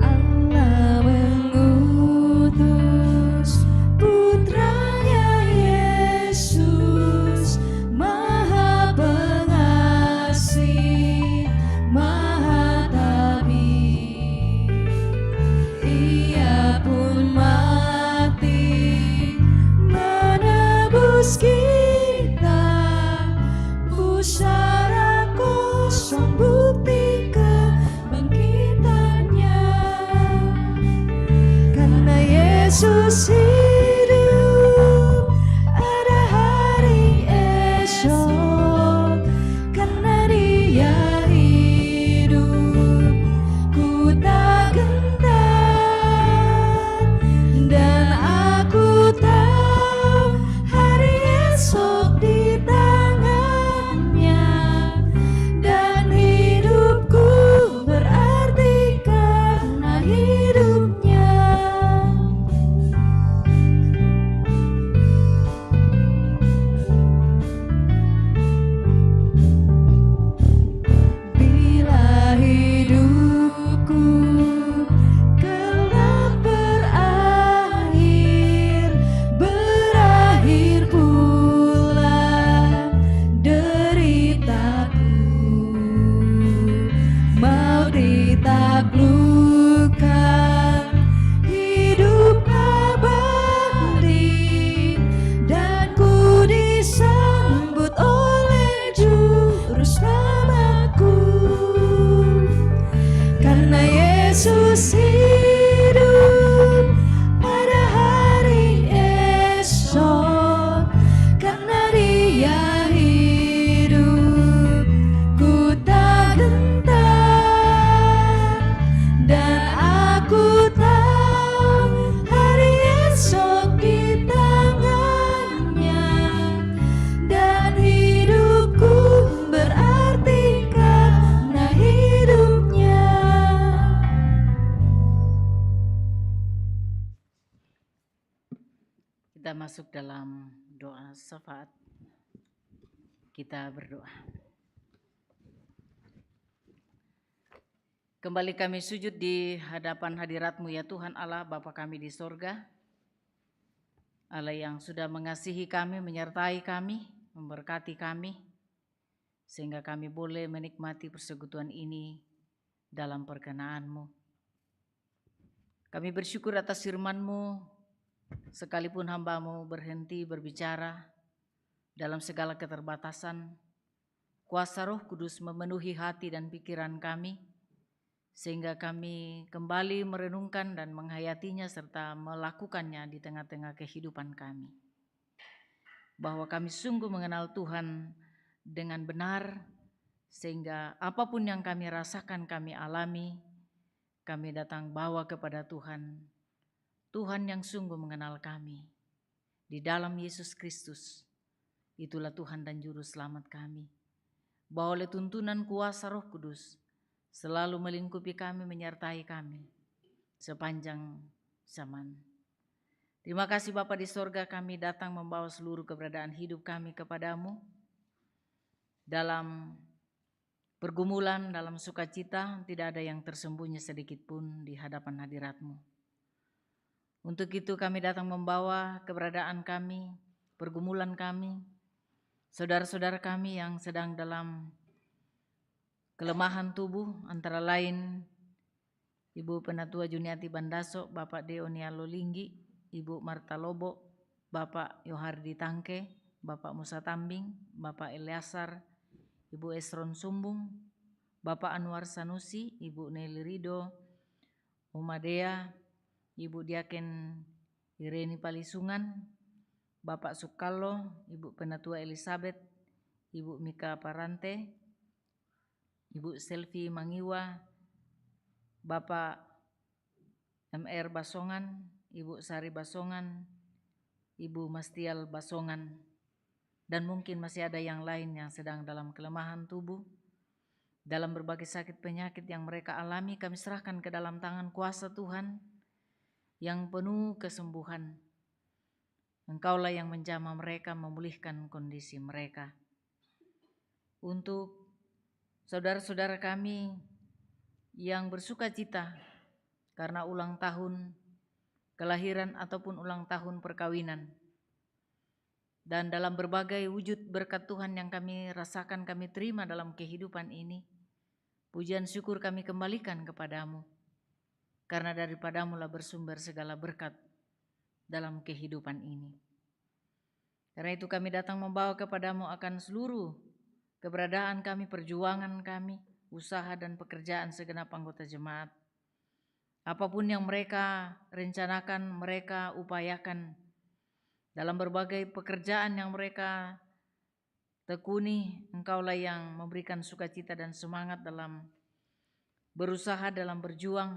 Allah mengutus putranya Yesus, Maha Pengasih, Maha Tabib. Ia pun mati menebus kita, pusara kosong bukti kebangkitannya. Karena Yesus hidup, ada hari esok. Karena Dia hidup, ku tak gentar. Dan aku tahu hari esok di tangannya. Dan hidupku berarti karena hidupnya. Bila hidupku kelak berakhir, berakhir pula deritaku. Mau ditaklukkan hidup abadi, dan ku disambut oleh Juru Selamatku. Karena Yesus hidup, pada hari esok. Karena Dia hidup, ku tak gentar. Dan aku tahu hari esok di tangannya. Dan hidupku berarti karena hidupnya. Kita masuk dalam doa syafaat. Kita berdoa. Kembali kami sujud di hadapan hadirat-Mu ya Tuhan Allah, Bapa kami di sorga. Allah yang sudah mengasihi kami, menyertai kami, memberkati kami, sehingga kami boleh menikmati persekutuan ini dalam perkenan-Mu. Kami bersyukur atas firman-Mu sekalipun hamba-Mu berhenti berbicara dalam segala keterbatasan, kuasa Roh Kudus memenuhi hati dan pikiran kami, sehingga kami kembali merenungkan dan menghayatinya serta melakukannya di tengah-tengah kehidupan kami. Bahwa kami sungguh mengenal Tuhan dengan benar, sehingga apapun yang kami rasakan, kami alami, kami datang bawa kepada Tuhan. Tuhan yang sungguh mengenal kami. Di dalam Yesus Kristus, itulah Tuhan dan Juru Selamat kami. Bahwa oleh tuntunan kuasa Roh Kudus, selalu melingkupi kami, menyertai kami sepanjang zaman. Terima kasih Bapa di sorga, kami datang membawa seluruh keberadaan hidup kami kepadamu. Dalam pergumulan, dalam sukacita, tidak ada yang tersembunyi sedikit pun di hadapan hadirat-Mu. Untuk itu kami datang membawa keberadaan kami, pergumulan kami, saudara-saudara kami yang sedang dalam kelemahan tubuh, antara lain Ibu Penatua Juniati Bandaso, Bapak Deonia Lolinggi, Ibu Marta Lobo, Bapak Yohardi Tangke, Bapak Musa Tambing, Bapak Eliasar, Ibu Esron Sumbung, Bapak Anwar Sanusi, Ibu Nelly Rido, Umadea, Ibu Diaken Ireni Palisungan, Bapak Sukallo, Ibu Penatua Elizabeth, Ibu Mika Parante, Ibu Selvi Mangiwa, Bapak MR Basongan, Ibu Sari Basongan, Ibu Mastial Basongan, dan mungkin masih ada yang lain yang sedang dalam kelemahan tubuh, dalam berbagai sakit penyakit yang mereka alami. Kami serahkan ke dalam tangan kuasa Tuhan yang penuh kesembuhan. Engkaulah yang menjamah mereka, memulihkan kondisi mereka. Untuk saudara-saudara kami yang bersuka cita karena ulang tahun kelahiran ataupun ulang tahun perkawinan, dan dalam berbagai wujud berkat Tuhan yang kami rasakan, kami terima dalam kehidupan ini, pujian syukur kami kembalikan kepadamu, karena daripadamu lah bersumber segala berkat dalam kehidupan ini. Karena itu kami datang membawa kepadamu akan seluruh keberadaan kami, perjuangan kami, usaha dan pekerjaan segenap anggota jemaat. Apapun yang mereka rencanakan, mereka upayakan dalam berbagai pekerjaan yang mereka tekuni, Engkaulah yang memberikan sukacita dan semangat dalam berusaha, dalam berjuang.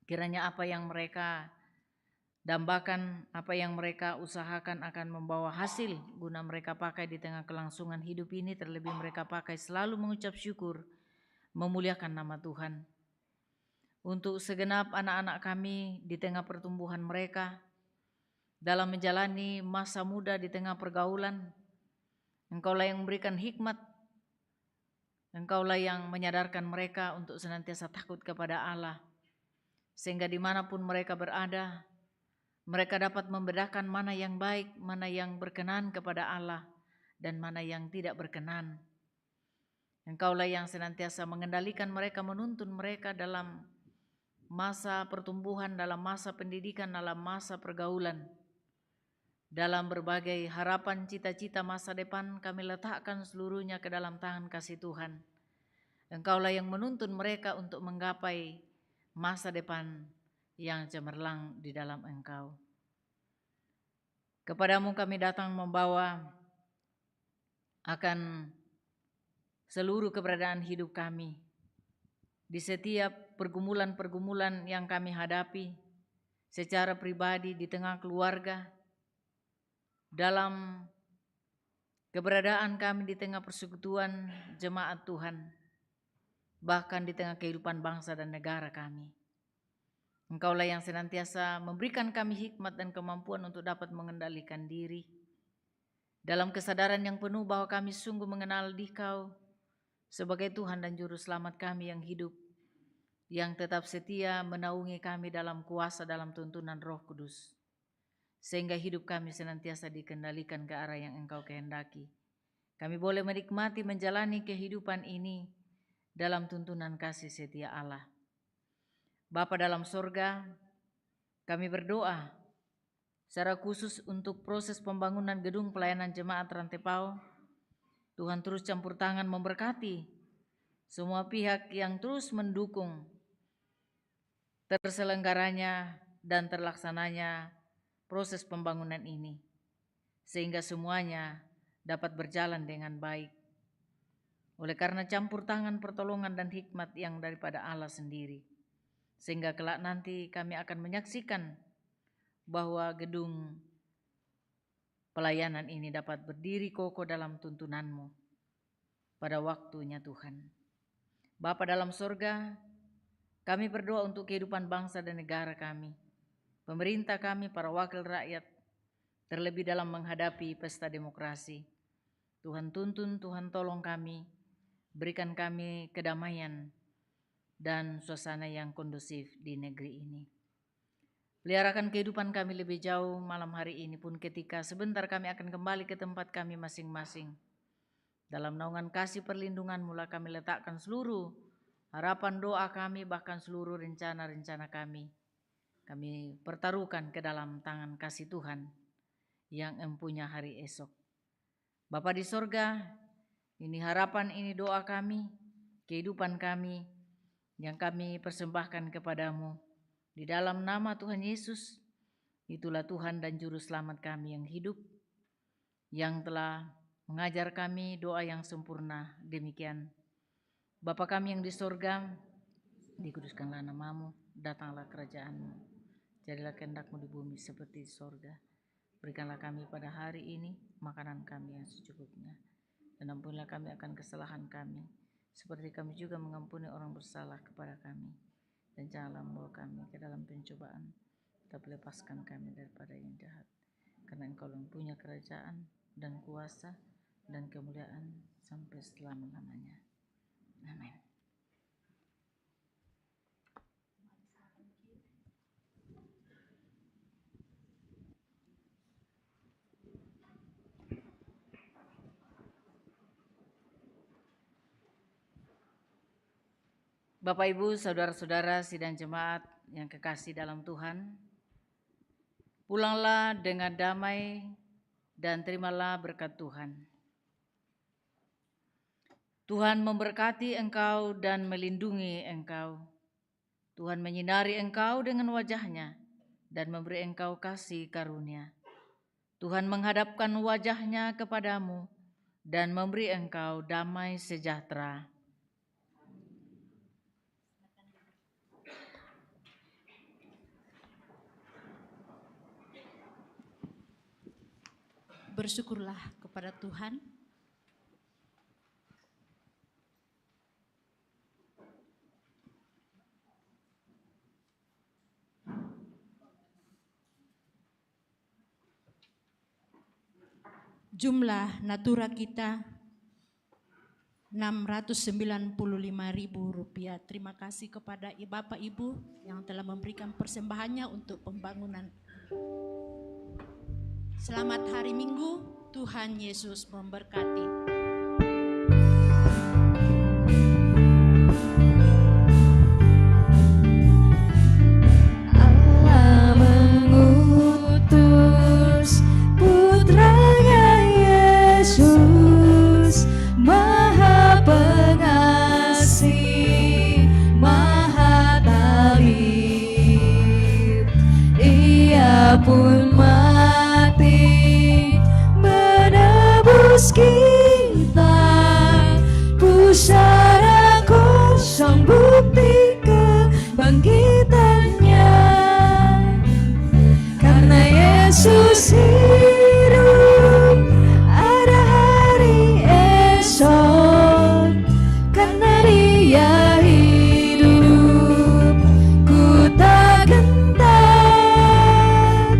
Kiranya apa yang mereka dambakan, apa yang mereka usahakan akan membawa hasil guna mereka pakai di tengah kelangsungan hidup ini. Terlebih mereka pakai selalu mengucap syukur, memuliakan nama Tuhan. Untuk segenap anak-anak kami di tengah pertumbuhan mereka, dalam menjalani masa muda di tengah pergaulan, Engkaulah yang memberikan hikmat, Engkaulah yang menyadarkan mereka untuk senantiasa takut kepada Allah, sehingga dimanapun mereka berada, mereka dapat membedakan mana yang baik, mana yang berkenan kepada Allah, dan mana yang tidak berkenan. Engkaulah yang senantiasa mengendalikan mereka, menuntun mereka dalam masa pertumbuhan, dalam masa pendidikan, dalam masa pergaulan. Dalam berbagai harapan, cita-cita masa depan, kami letakkan seluruhnya ke dalam tangan kasih Tuhan. Engkaulah yang menuntun mereka untuk menggapai masa depan yang cemerlang di dalam Engkau. Kepadamu kami datang membawa akan seluruh keberadaan hidup kami. Di setiap pergumulan-pergumulan yang kami hadapi secara pribadi, di tengah keluarga, dalam keberadaan kami di tengah persekutuan jemaat Tuhan, bahkan di tengah kehidupan bangsa dan negara kami. Engkaulah yang senantiasa memberikan kami hikmat dan kemampuan untuk dapat mengendalikan diri dalam kesadaran yang penuh bahwa kami sungguh mengenal Dikau sebagai Tuhan dan Juru Selamat kami yang hidup, yang tetap setia menaungi kami dalam kuasa, dalam tuntunan Roh Kudus, sehingga hidup kami senantiasa dikendalikan ke arah yang Engkau kehendaki. Kami boleh menikmati menjalani kehidupan ini dalam tuntunan kasih setia Allah. Bapa dalam sorga, kami berdoa Secara khusus untuk proses pembangunan gedung pelayanan jemaat Rantepao, Tuhan terus campur tangan memberkati semua pihak yang terus mendukung terselenggaranya dan terlaksananya proses pembangunan ini, sehingga semuanya dapat berjalan dengan baik. Oleh karena campur tangan pertolongan dan hikmat yang daripada Allah sendiri, sehingga kelak nanti kami akan menyaksikan bahwa gedung pelayanan ini dapat berdiri kokoh dalam tuntunan-Mu pada waktunya Tuhan. Bapa dalam sorga, kami berdoa untuk kehidupan bangsa dan negara kami, pemerintah kami, para wakil rakyat, terlebih dalam menghadapi pesta demokrasi. Tuhan tuntun, Tuhan tolong kami, berikan kami kedamaian dan suasana yang kondusif di negeri ini. Peliharakan kehidupan kami lebih jauh malam hari ini pun ketika sebentar kami akan kembali ke tempat kami masing-masing. Dalam naungan kasih perlindungan mula kami letakkan seluruh harapan doa kami, bahkan seluruh rencana-rencana kami. Kami pertaruhkan ke dalam tangan kasih Tuhan yang empunya hari esok. Bapa di sorga, ini harapan, ini doa kami, kehidupan kami yang kami persembahkan kepadamu. Di dalam nama Tuhan Yesus, itulah Tuhan dan Juru Selamat kami yang hidup, yang telah mengajar kami doa yang sempurna demikian. Bapa kami yang di sorga, dikuduskanlah nama-Mu, datanglah kerajaan-Mu, jadilah kehendak-Mu di bumi seperti di sorga. Berikanlah kami pada hari ini makanan kami yang secukupnya, dan ampunilah kami akan kesalahan kami, seperti kami juga mengampuni orang bersalah kepada kami. Dan janganlah membawa kami ke dalam pencobaan, tetapi lepaskan kami daripada yang jahat. Karena Engkau yang punya kerajaan dan kuasa dan kemuliaan sampai selama-lamanya. Amin. Bapak, Ibu, saudara-saudara sidang jemaat yang kekasih dalam Tuhan, pulanglah dengan damai dan terimalah berkat Tuhan. Tuhan memberkati engkau dan melindungi engkau. Tuhan menyinari engkau dengan wajah-Nya dan memberi engkau kasih karunia. Tuhan menghadapkan wajah-Nya kepadamu dan memberi engkau damai sejahtera. Bersyukurlah kepada Tuhan. Jumlah natura kita Rp695.000. Terima kasih kepada Bapak Ibu yang telah memberikan persembahannya untuk pembangunan. Selamat hari Minggu, Tuhan Yesus memberkati. Allah mengutus putranya Yesus, Maha Pengasih, Maha Talib. Ia pun menebus kita, pusara kosong bukti kebangkitannya. Karena Yesus hidup, ada hari esok. Karena Dia hidup, ku tak gentar.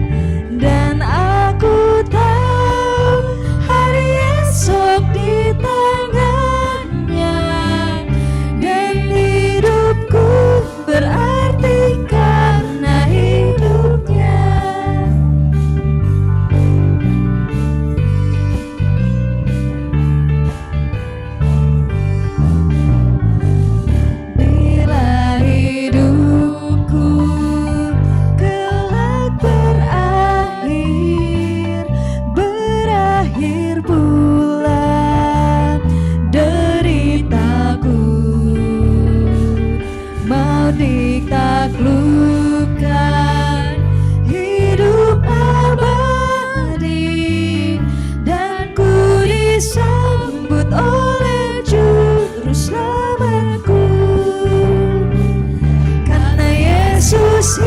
menaklukkan hidup abadi, dan ku disambut oleh Juru Selamatku. Karena Yesus